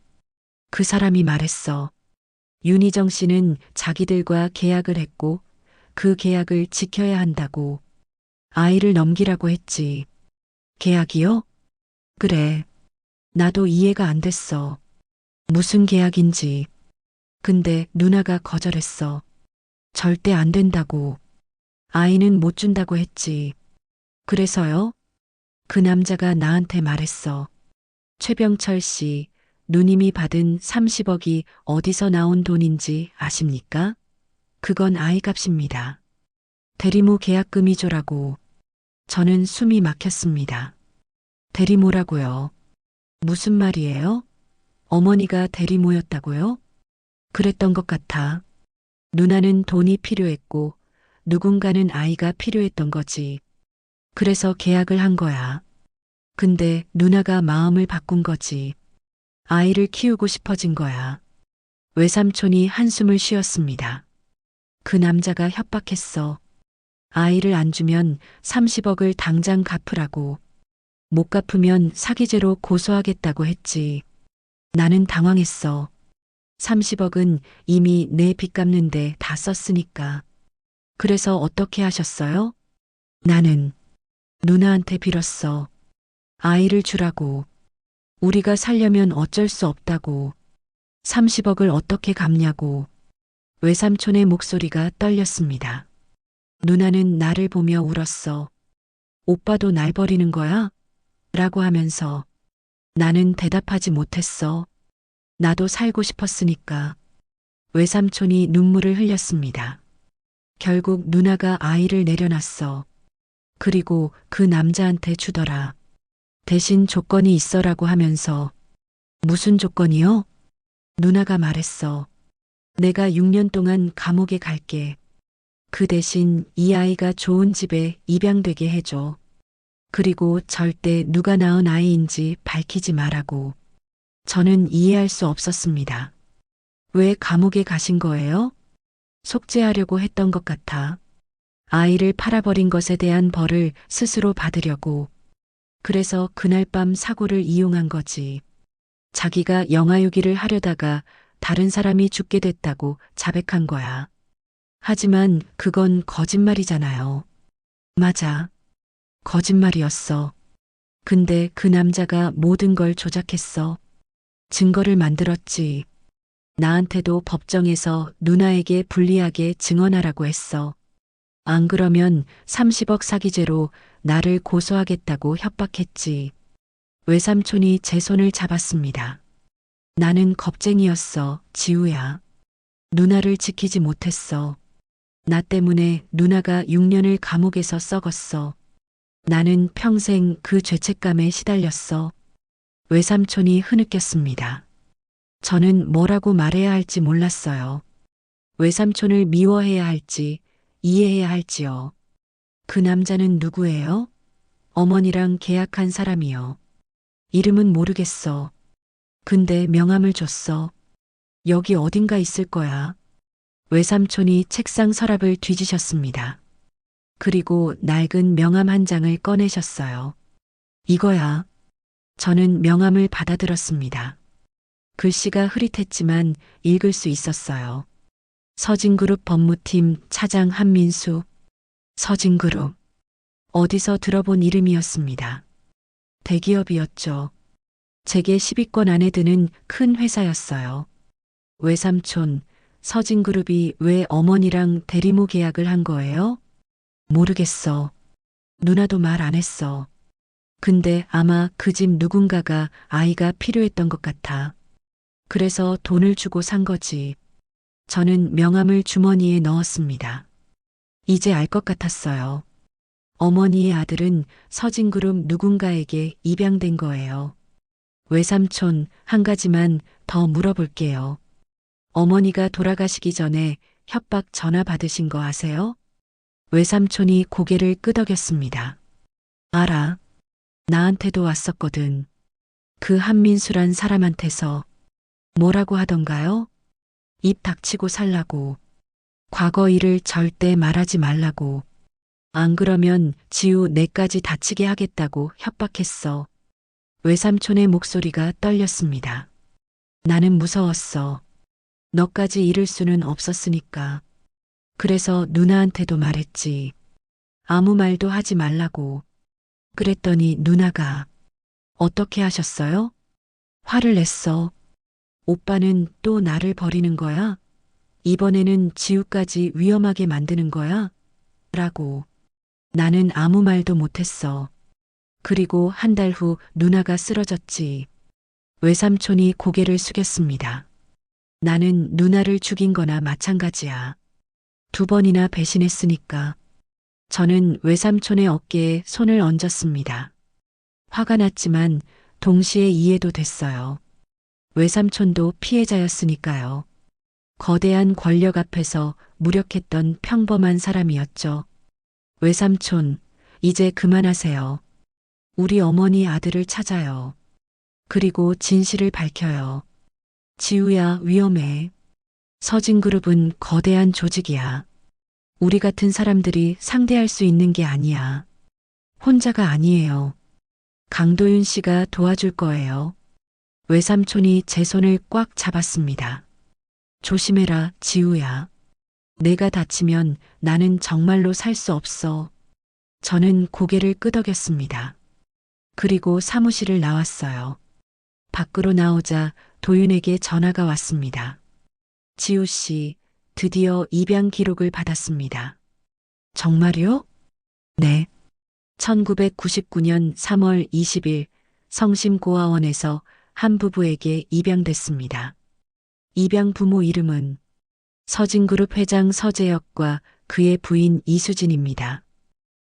그 사람이 말했어. 윤희정 씨는 자기들과 계약을 했고 그 계약을 지켜야 한다고. 아이를 넘기라고 했지. 계약이요? 그래. 나도 이해가 안 됐어. 무슨 계약인지. 근데 누나가 거절했어. 절대 안 된다고. 아이는 못 준다고 했지. 그래서요? 그 남자가 나한테 말했어. 최병철 씨, 누님이 받은 30억이 어디서 나온 돈인지 아십니까? 그건 아이 값입니다. 대리모 계약금이 조라고. 저는 숨이 막혔습니다. 대리모라고요. 무슨 말이에요? 어머니가 대리모였다고요? 그랬던 것 같아. 누나는 돈이 필요했고 누군가는 아이가 필요했던 거지. 그래서 계약을 한 거야. 근데 누나가 마음을 바꾼 거지. 아이를 키우고 싶어진 거야. 외삼촌이 한숨을 쉬었습니다. 그 남자가 협박했어. 아이를 안 주면 30억을 당장 갚으라고. 못 갚으면 사기죄로 고소하겠다고 했지. 나는 당황했어. 30억은 이미 내 빚 갚는데 다 썼으니까. 그래서 어떻게 하셨어요? 나는 누나한테 빌었어. 아이를 주라고. 우리가 살려면 어쩔 수 없다고. 30억을 어떻게 갚냐고. 외삼촌의 목소리가 떨렸습니다. 누나는 나를 보며 울었어. 오빠도 날 버리는 거야? 라고 하면서 나는 대답하지 못했어. 나도 살고 싶었으니까. 외삼촌이 눈물을 흘렸습니다. 결국 누나가 아이를 내려놨어. 그리고 그 남자한테 주더라. 대신 조건이 있어라고 하면서. 무슨 조건이요? 누나가 말했어. 내가 6년 동안 감옥에 갈게. 그 대신 이 아이가 좋은 집에 입양되게 해줘. 그리고 절대 누가 낳은 아이인지 밝히지 말라고. 저는 이해할 수 없었습니다. 왜 감옥에 가신 거예요? 속죄하려고 했던 것 같아. 아이를 팔아버린 것에 대한 벌을 스스로 받으려고. 그래서 그날 밤 사고를 이용한 거지. 자기가 영아유기를 하려다가 다른 사람이 죽게 됐다고 자백한 거야. 하지만 그건 거짓말이잖아요. 맞아. 거짓말이었어. 근데 그 남자가 모든 걸 조작했어. 증거를 만들었지. 나한테도 법정에서 누나에게 불리하게 증언하라고 했어. 안 그러면 30억 사기죄로 나를 고소하겠다고 협박했지. 외삼촌이 제 손을 잡았습니다. 나는 겁쟁이였어, 지우야. 누나를 지키지 못했어. 나 때문에 누나가 6년을 감옥에서 썩었어. 나는 평생 그 죄책감에 시달렸어. 외삼촌이 흐느꼈습니다. 저는 뭐라고 말해야 할지 몰랐어요. 외삼촌을 미워해야 할지 이해해야 할지요. 그 남자는 누구예요? 어머니랑 계약한 사람이요. 이름은 모르겠어. 근데 명함을 줬어. 여기 어딘가 있을 거야. 외삼촌이 책상 서랍을 뒤지셨습니다. 그리고 낡은 명함 한 장을 꺼내셨어요. 이거야. 저는 명함을 받아들었습니다. 글씨가 흐릿했지만 읽을 수 있었어요. 서진그룹 법무팀 차장 한민수. 서진그룹. 어디서 들어본 이름이었습니다. 대기업이었죠. 재계 10위권 안에 드는 큰 회사였어요. 외삼촌, 서진그룹이 왜 어머니랑 대리모 계약을 한 거예요? 모르겠어. 누나도 말 안 했어. 근데 아마 그 집 누군가가 아이가 필요했던 것 같아. 그래서 돈을 주고 산 거지. 저는 명함을 주머니에 넣었습니다. 이제 알 것 같았어요. 어머니의 아들은 서진그룹 누군가에게 입양된 거예요. 외삼촌, 한 가지만 더 물어볼게요. 어머니가 돌아가시기 전에 협박 전화 받으신 거 아세요? 외삼촌이 고개를 끄덕였습니다. 알아. 나한테도 왔었거든. 그 한민수란 사람한테서 뭐라고 하던가요? 입 닥치고 살라고. 과거 일을 절대 말하지 말라고. 안 그러면 지우 내까지 다치게 하겠다고 협박했어. 외삼촌의 목소리가 떨렸습니다. 나는 무서웠어. 너까지 잃을 수는 없었으니까. 그래서 누나한테도 말했지. 아무 말도 하지 말라고. 그랬더니 누나가 어떻게 하셨어요? 화를 냈어. 오빠는 또 나를 버리는 거야? 이번에는 지우까지 위험하게 만드는 거야? 라고. 나는 아무 말도 못했어. 그리고 한 달 후 누나가 쓰러졌지. 외삼촌이 고개를 숙였습니다. 나는 누나를 죽인 거나 마찬가지야. 2번이나 배신했으니까. 저는 외삼촌의 어깨에 손을 얹었습니다. 화가 났지만 동시에 이해도 됐어요. 외삼촌도 피해자였으니까요. 거대한 권력 앞에서 무력했던 평범한 사람이었죠. 외삼촌, 이제 그만하세요. 우리 어머니 아들을 찾아요. 그리고 진실을 밝혀요. 지우야, 위험해. 서진그룹은 거대한 조직이야. 우리 같은 사람들이 상대할 수 있는 게 아니야. 혼자가 아니에요. 강도윤 씨가 도와줄 거예요. 외삼촌이 제 손을 꽉 잡았습니다. 조심해라, 지우야. 내가 다치면 나는 정말로 살 수 없어. 저는 고개를 끄덕였습니다. 그리고 사무실을 나왔어요. 밖으로 나오자 도윤에게 전화가 왔습니다. 지우 씨, 드디어 입양 기록을 받았습니다. 정말요? 네. 1999년 3월 20일 성심고아원에서 한 부부에게 입양됐습니다. 입양 부모 이름은 서진그룹 회장 서재혁과 그의 부인 이수진입니다.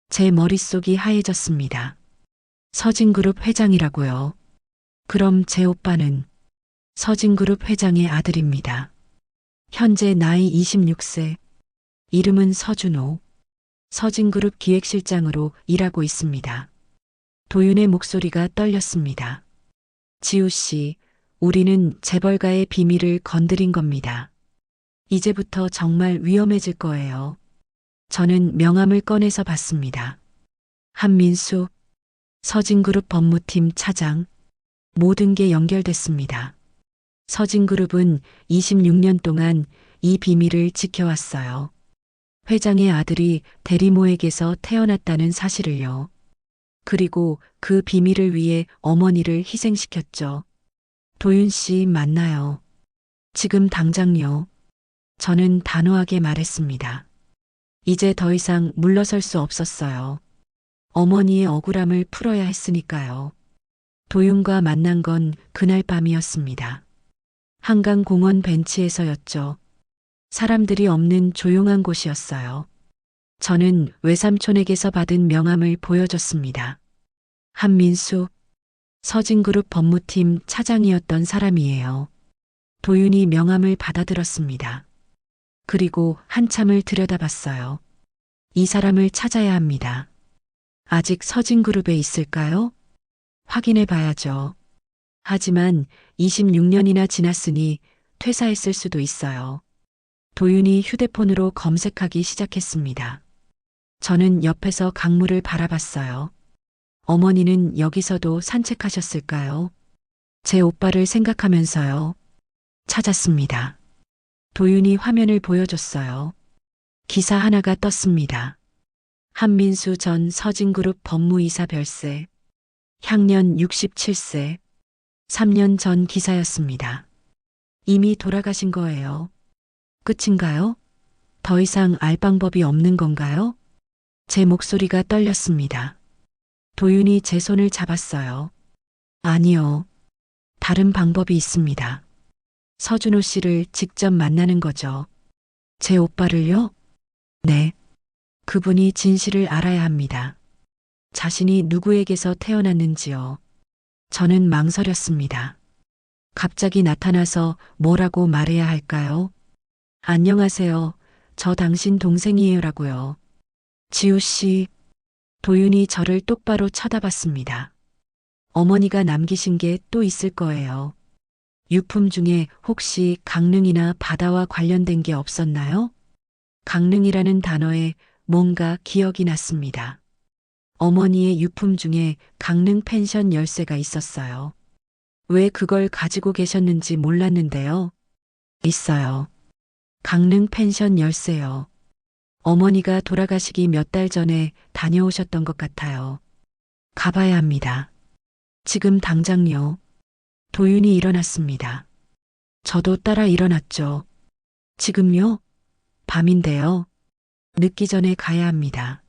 제 머릿속이 하얘졌습니다. 서진그룹 회장이라고요. 그럼 제 오빠는 서진그룹 회장의 아들입니다. 현재 나이 26세. 이름은 서준호. 서진그룹 기획실장으로 일하고 있습니다. 도윤의 목소리가 떨렸습니다. 지우 씨, 우리는 재벌가의 비밀을 건드린 겁니다. 이제부터 정말 위험해질 거예요. 저는 명함을 꺼내서 봤습니다. 한민수, 서진그룹 법무팀 차장, 모든 게 연결됐습니다. 서진그룹은 26년 동안 이 비밀을 지켜왔어요. 회장의 아들이 대리모에게서 태어났다는 사실을요. 그리고 그 비밀을 위해 어머니를 희생시켰죠. 도윤 씨 맞나요? 지금 당장요. 저는 단호하게 말했습니다. 이제 더 이상 물러설 수 없었어요. 어머니의 억울함을 풀어야 했으니까요. 도윤과 만난 건 그날 밤이었습니다. 한강공원 벤치에서였죠. 사람들이 없는 조용한 곳이었어요. 저는 외삼촌에게서 받은 명함을 보여줬습니다. 한민수, 서진그룹 법무팀 차장이었던 사람이에요. 도윤이 명함을 받아들었습니다. 그리고 한참을 들여다봤어요. 이 사람을 찾아야 합니다. 아직 서진그룹에 있을까요? 확인해 봐야죠. 하지만 26년이나 지났으니 퇴사했을 수도 있어요. 도윤이 휴대폰으로 검색하기 시작했습니다. 저는 옆에서 강물을 바라봤어요. 어머니는 여기서도 산책하셨을까요? 제 오빠를 생각하면서요. 찾았습니다. 도윤이 화면을 보여줬어요. 기사 하나가 떴습니다. 한민수 전 서진그룹 법무이사 별세. 향년 67세. 3년 전 기사였습니다. 이미 돌아가신 거예요. 끝인가요? 더 이상 알 방법이 없는 건가요? 제 목소리가 떨렸습니다. 도윤이 제 손을 잡았어요. 아니요. 다른 방법이 있습니다. 서준호 씨를 직접 만나는 거죠. 제 오빠를요? 네. 그분이 진실을 알아야 합니다. 자신이 누구에게서 태어났는지요. 저는 망설였습니다. 갑자기 나타나서 뭐라고 말해야 할까요? 안녕하세요. 저 당신 동생이에요라고요. 지우 씨. 도윤이 저를 똑바로 쳐다봤습니다. 어머니가 남기신 게 또 있을 거예요. 유품 중에 혹시 강릉이나 바다와 관련된 게 없었나요? 강릉이라는 단어에 뭔가 기억이 났습니다. 어머니의 유품 중에 강릉 펜션 열쇠가 있었어요. 왜 그걸 가지고 계셨는지 몰랐는데요. 있어요. 강릉 펜션 열쇠요. 어머니가 돌아가시기 몇 달 전에 다녀오셨던 것 같아요. 가봐야 합니다. 지금 당장요. 도윤이 일어났습니다. 저도 따라 일어났죠. 지금요? 밤인데요. 늦기 전에 가야 합니다.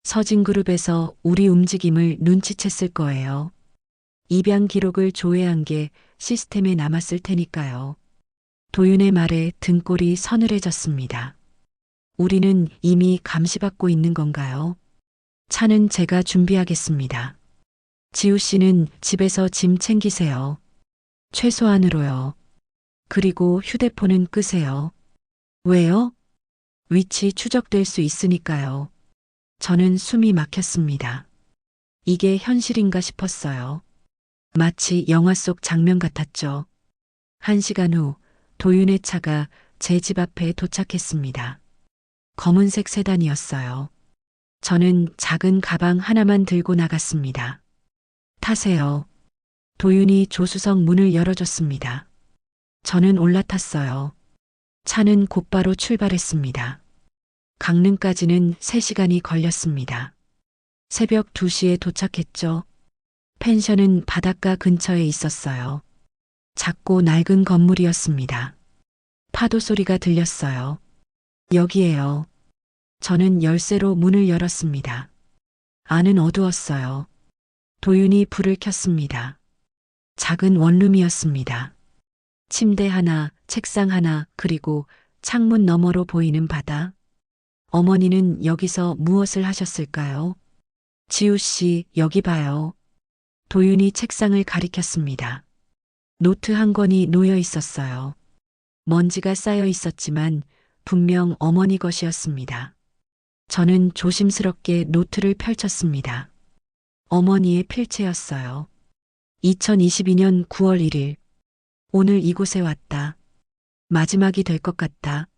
서진그룹에서 우리 움직임을 눈치챘을 거예요. 입양 기록을 조회한 게 시스템에 남았을 테니까요. 도윤의 말에 등골이 서늘해졌습니다. 우리는 이미 감시받고 있는 건가요? 차는 제가 준비하겠습니다. 지우 씨는 집에서 짐 챙기세요. 최소한으로요. 그리고 휴대폰은 끄세요. 왜요? 위치 추적될 수 있으니까요. 저는 숨이 막혔습니다. 이게 현실인가 싶었어요. 마치 영화 속 장면 같았죠. 1시간 후 도윤의 차가 제 집 앞에 도착했습니다. 검은색 세단이었어요. 저는 작은 가방 하나만 들고 나갔습니다. 타세요. 도윤이 조수석 문을 열어줬습니다. 저는 올라탔어요. 차는 곧바로 출발했습니다. 강릉까지는 3시간이 걸렸습니다. 새벽 2시에 도착했죠. 펜션은 바닷가 근처에 있었어요. 작고 낡은 건물이었습니다. 파도 소리가 들렸어요. 여기에요. 저는 열쇠로 문을 열었습니다. 안은 어두웠어요. 도윤이 불을 켰습니다. 작은 원룸이었습니다. 침대 하나, 책상 하나, 그리고 창문 너머로 보이는 바다. 어머니는 여기서 무엇을 하셨을까요? 지우 씨, 여기 봐요. 도윤이 책상을 가리켰습니다. 노트 한 권이 놓여 있었어요. 먼지가 쌓여 있었지만 분명 어머니 것이었습니다. 저는 조심스럽게 노트를 펼쳤습니다. 어머니의 필체였어요. 2022년 9월 1일. 오늘 이곳에 왔다. 마지막이 될 것 같다.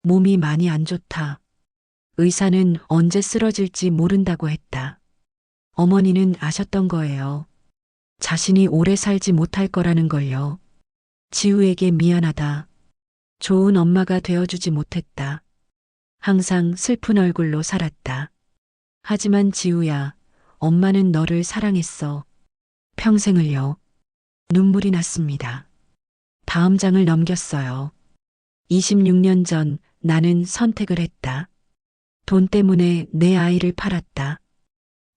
몸이 많이 안 좋다. 의사는 언제 쓰러질지 모른다고 했다. 어머니는 아셨던 거예요. 자신이 오래 살지 못할 거라는 걸요. 지우에게 미안하다. 좋은 엄마가 되어주지 못했다. 항상 슬픈 얼굴로 살았다. 하지만 지우야, 엄마는 너를 사랑했어. 평생을요. 눈물이 났습니다. 다음 장을 넘겼어요. 26년 전 나는 선택을 했다. 돈 때문에 내 아이를 팔았다.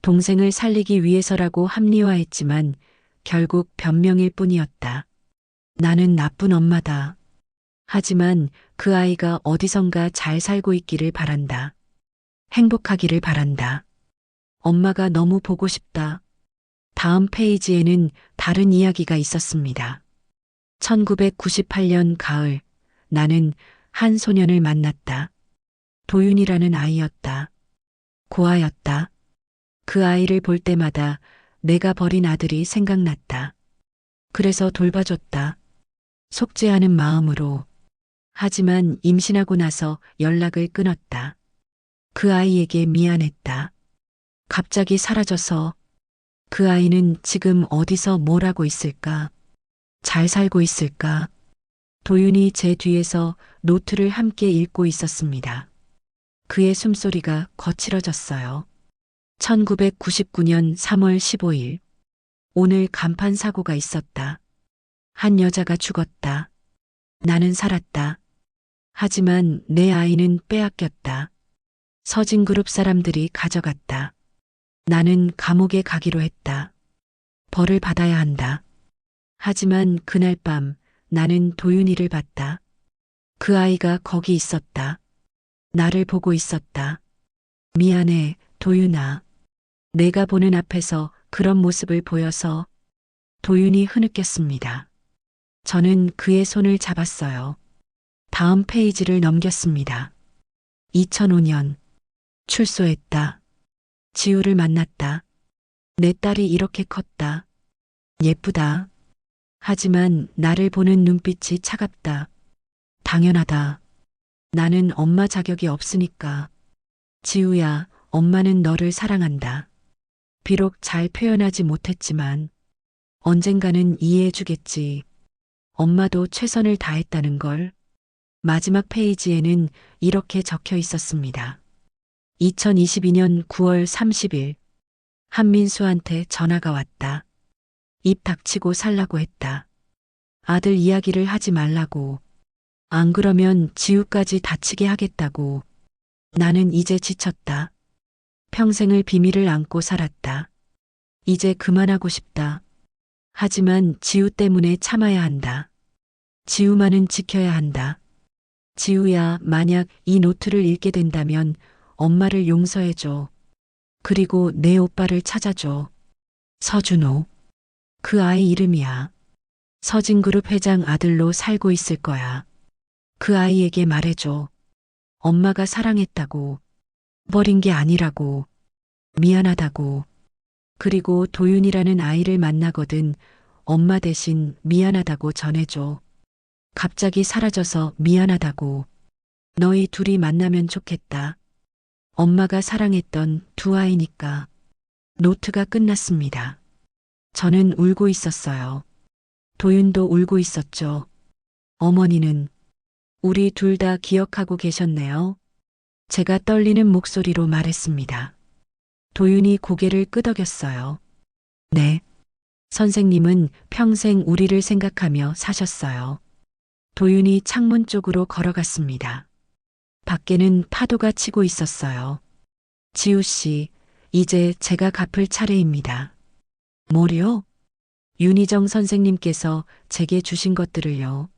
동생을 살리기 위해서라고 합리화했지만 결국 변명일 뿐이었다. 나는 나쁜 엄마다. 하지만 그 아이가 어디선가 잘 살고 있기를 바란다. 행복하기를 바란다. 엄마가 너무 보고 싶다. 다음 페이지에는 다른 이야기가 있었습니다. 1998년 가을, 나는 한 소년을 만났다. 도윤이라는 아이였다. 고아였다. 그 아이를 볼 때마다 내가 버린 아들이 생각났다. 그래서 돌봐줬다. 속죄하는 마음으로. 하지만 임신하고 나서 연락을 끊었다. 그 아이에게 미안했다. 갑자기 사라져서 그 아이는 지금 어디서 뭘 하고 있을까? 잘 살고 있을까? 도윤이 제 뒤에서 노트를 함께 읽고 있었습니다. 그의 숨소리가 거칠어졌어요. 1999년 3월 15일. 오늘 간판 사고가 있었다. 한 여자가 죽었다. 나는 살았다. 하지만 내 아이는 빼앗겼다. 서진그룹 사람들이 가져갔다. 나는 감옥에 가기로 했다. 벌을 받아야 한다. 하지만 그날 밤 나는 도윤이를 봤다. 그 아이가 거기 있었다. 나를 보고 있었다. 미안해, 도윤아. 내가 보는 앞에서 그런 모습을 보여서. 도윤이 흐느꼈습니다. 저는 그의 손을 잡았어요. 다음 페이지를 넘겼습니다. 2005년. 출소했다. 지우를 만났다. 내 딸이 이렇게 컸다. 예쁘다. 하지만 나를 보는 눈빛이 차갑다. 당연하다. 나는 엄마 자격이 없으니까. 지우야, 엄마는 너를 사랑한다. 비록 잘 표현하지 못했지만 언젠가는 이해해주겠지. 엄마도 최선을 다했다는 걸. 마지막 페이지에는 이렇게 적혀 있었습니다. 2022년 9월 30일. 한민수한테 전화가 왔다. 입 닥치고 살라고 했다. 아들 이야기를 하지 말라고. 안 그러면 지우까지 다치게 하겠다고. 나는 이제 지쳤다. 평생을 비밀을 안고 살았다. 이제 그만하고 싶다. 하지만 지우 때문에 참아야 한다. 지우만은 지켜야 한다. 지우야, 만약 이 노트를 읽게 된다면 엄마를 용서해줘. 그리고 내 오빠를 찾아줘. 서준호. 그 아이 이름이야. 서진그룹 회장 아들로 살고 있을 거야. 그 아이에게 말해줘. 엄마가 사랑했다고. 버린 게 아니라고. 미안하다고. 그리고 도윤이라는 아이를 만나거든 엄마 대신 미안하다고 전해줘. 갑자기 사라져서 미안하다고. 너희 둘이 만나면 좋겠다. 엄마가 사랑했던 두 아이니까. 노트가 끝났습니다. 저는 울고 있었어요. 도윤도 울고 있었죠. 어머니는 우리 둘 다 기억하고 계셨네요. 제가 떨리는 목소리로 말했습니다. 도윤이 고개를 끄덕였어요. 네. 선생님은 평생 우리를 생각하며 사셨어요. 도윤이 창문 쪽으로 걸어갔습니다. 밖에는 파도가 치고 있었어요. 지우 씨, 이제 제가 갚을 차례입니다. 뭐요? 윤희정 선생님께서 제게 주신 것들을요.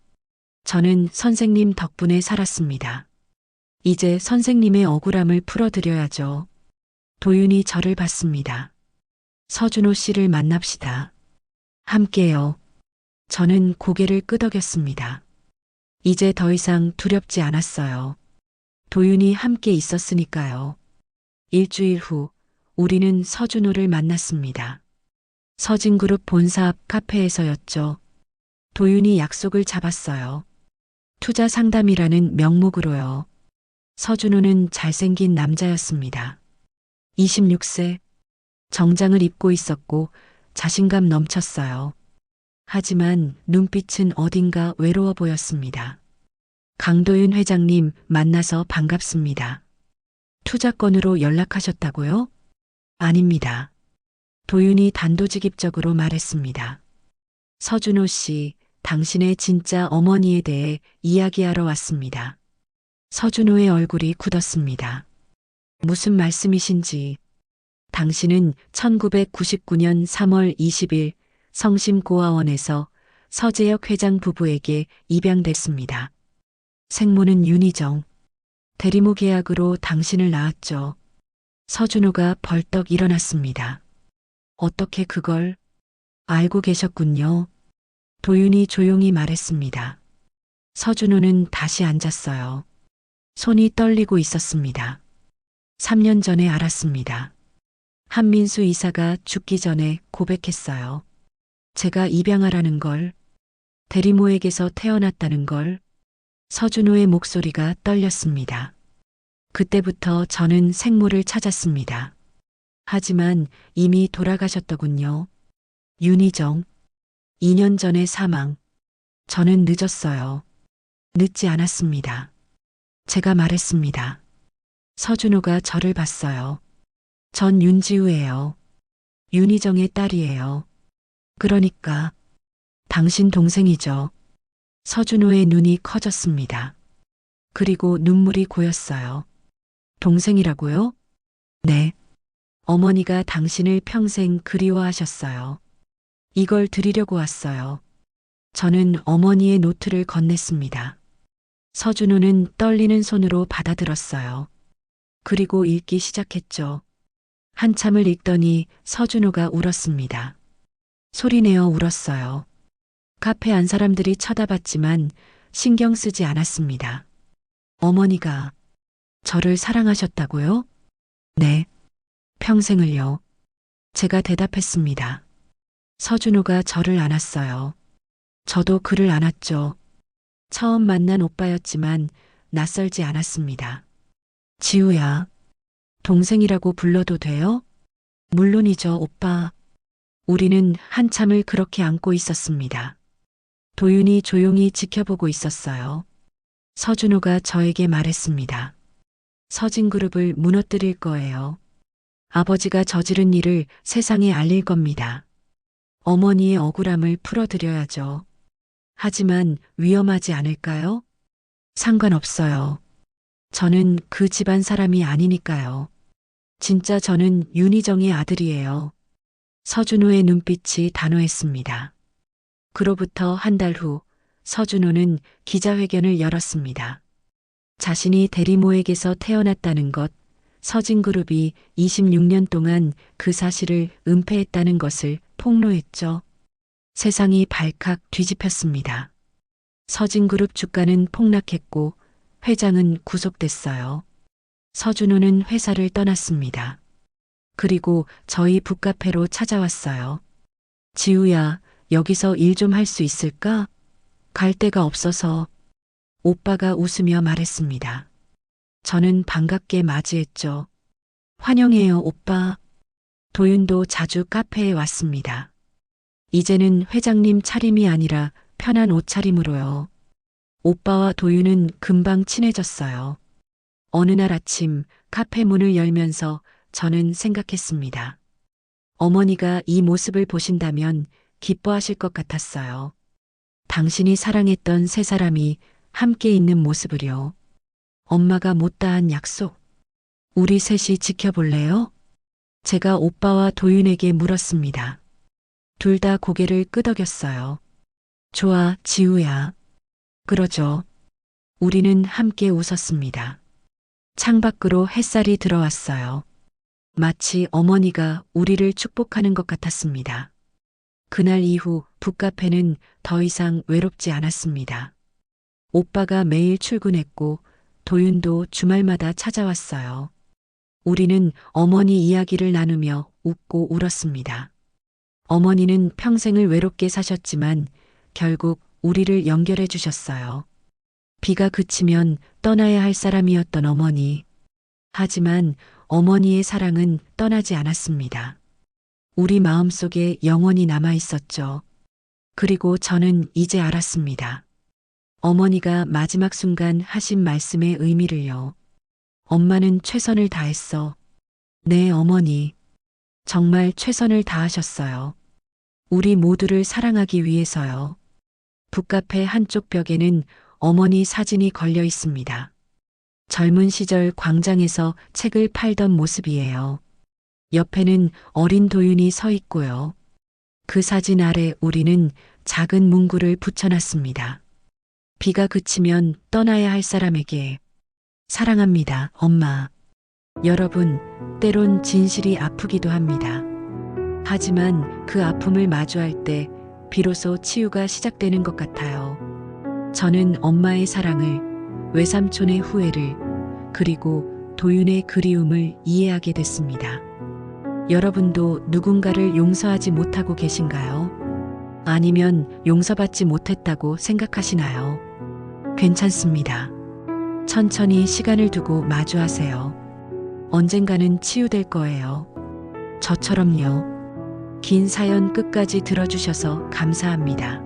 저는 선생님 덕분에 살았습니다. 이제 선생님의 억울함을 풀어드려야죠. 도윤이 저를 봤습니다. 서준호 씨를 만납시다. 함께요. 저는 고개를 끄덕였습니다. 이제 더 이상 두렵지 않았어요. 도윤이 함께 있었으니까요. 일주일 후 우리는 서준호를 만났습니다. 서진그룹 본사 앞 카페에서였죠. 도윤이 약속을 잡았어요. 투자 상담이라는 명목으로요. 서준호는 잘생긴 남자였습니다. 26세. 정장을 입고 있었고 자신감 넘쳤어요. 하지만 눈빛은 어딘가 외로워 보였습니다. 강도윤 회장님 만나서 반갑습니다. 투자건으로 연락하셨다고요? 아닙니다. 도윤이 단도직입적으로 말했습니다. 서준호 씨, 당신의 진짜 어머니에 대해 이야기하러 왔습니다. 서준호의 얼굴이 굳었습니다. 무슨 말씀이신지. 당신은 1999년 3월 20일 성심고아원에서 서재혁 회장 부부에게 입양됐습니다. 생모는 윤희정. 대리모 계약으로 당신을 낳았죠. 서준호가 벌떡 일어났습니다. 어떻게 그걸 알고 계셨군요. 도윤이 조용히 말했습니다. 서준호는 다시 앉았어요. 손이 떨리고 있었습니다. 3년 전에 알았습니다. 한민수 이사가 죽기 전에 고백했어요. 제가 입양하라는 걸, 대리모에게서 태어났다는 걸. 서준호의 목소리가 떨렸습니다. 그때부터 저는 생모를 찾았습니다. 하지만 이미 돌아가셨더군요. 윤희정. 2년 전에 사망. 저는 늦었어요. 늦지 않았습니다. 제가 말했습니다. 서준호가 저를 봤어요. 전 윤지우예요. 윤희정의 딸이에요. 그러니까 당신 동생이죠. 서준호의 눈이 커졌습니다. 그리고 눈물이 고였어요. 동생이라고요? 네. 어머니가 당신을 평생 그리워하셨어요. 이걸 드리려고 왔어요. 저는 어머니의 노트를 건넸습니다. 서준호는 떨리는 손으로 받아들었어요. 그리고 읽기 시작했죠. 한참을 읽더니 서준호가 울었습니다. 소리내어 울었어요. 카페 안 사람들이 쳐다봤지만 신경 쓰지 않았습니다. 어머니가 저를 사랑하셨다고요? 네. 평생을요. 제가 대답했습니다. 서준호가 저를 안았어요. 저도 그를 안았죠. 처음 만난 오빠였지만 낯설지 않았습니다. 지우야, 동생이라고 불러도 돼요? 물론이죠, 오빠. 우리는 한참을 그렇게 안고 있었습니다. 도윤이 조용히 지켜보고 있었어요. 서준호가 저에게 말했습니다. 서진그룹을 무너뜨릴 거예요. 아버지가 저지른 일을 세상에 알릴 겁니다. 어머니의 억울함을 풀어드려야죠. 하지만 위험하지 않을까요? 상관없어요. 저는 그 집안 사람이 아니니까요. 진짜 저는 윤희정의 아들이에요. 서준호의 눈빛이 단호했습니다. 그로부터 한 달 후 서준호는 기자회견을 열었습니다. 자신이 대리모에게서 태어났다는 것, 서진그룹이 26년 동안 그 사실을 은폐했다는 것을 폭로했죠. 세상이 발칵 뒤집혔습니다. 서진그룹 주가는 폭락했고 회장은 구속됐어요. 서준호는 회사를 떠났습니다. 그리고 저희 북카페로 찾아왔어요. 지우야, 여기서 일 좀 할 수 있을까? 갈 데가 없어서. 오빠가 웃으며 말했습니다. 저는 반갑게 맞이했죠. 환영해요, 오빠. 도윤도 자주 카페에 왔습니다. 이제는 회장님 차림이 아니라 편한 옷차림으로요. 오빠와 도윤은 금방 친해졌어요. 어느 날 아침 카페 문을 열면서 저는 생각했습니다. 어머니가 이 모습을 보신다면 기뻐하실 것 같았어요. 당신이 사랑했던 세 사람이 함께 있는 모습을요. 엄마가 못다한 약속. 우리 셋이 지켜볼래요? 제가 오빠와 도윤에게 물었습니다. 둘 다 고개를 끄덕였어요. 좋아, 지우야. 그러죠. 우리는 함께 웃었습니다. 창밖으로 햇살이 들어왔어요. 마치 어머니가 우리를 축복하는 것 같았습니다. 그날 이후 북카페는 더 이상 외롭지 않았습니다. 오빠가 매일 출근했고 도윤도 주말마다 찾아왔어요. 우리는 어머니 이야기를 나누며 웃고 울었습니다. 어머니는 평생을 외롭게 사셨지만 결국 우리를 연결해 주셨어요. 비가 그치면 떠나야 할 사람이었던 어머니. 하지만 어머니의 사랑은 떠나지 않았습니다. 우리 마음속에 영원히 남아 있었죠. 그리고 저는 이제 알았습니다. 어머니가 마지막 순간 하신 말씀의 의미를요. 엄마는 최선을 다했어. 네, 어머니. 정말 최선을 다하셨어요. 우리 모두를 사랑하기 위해서요. 북카페 한쪽 벽에는 어머니 사진이 걸려 있습니다. 젊은 시절 광장에서 책을 팔던 모습이에요. 옆에는 어린 도윤이 서 있고요. 그 사진 아래 우리는 작은 문구를 붙여놨습니다. 비가 그치면 떠나야 할 사람에게 사랑합니다, 엄마. 여러분, 때론 진실이 아프기도 합니다. 하지만 그 아픔을 마주할 때 비로소 치유가 시작되는 것 같아요. 저는 엄마의 사랑을, 외삼촌의 후회를, 그리고 도윤의 그리움을 이해하게 됐습니다. 여러분도 누군가를 용서하지 못하고 계신가요? 아니면 용서받지 못했다고 생각하시나요? 괜찮습니다. 천천히 시간을 두고 마주하세요. 언젠가는 치유될 거예요. 저처럼요. 긴 사연 끝까지 들어주셔서 감사합니다.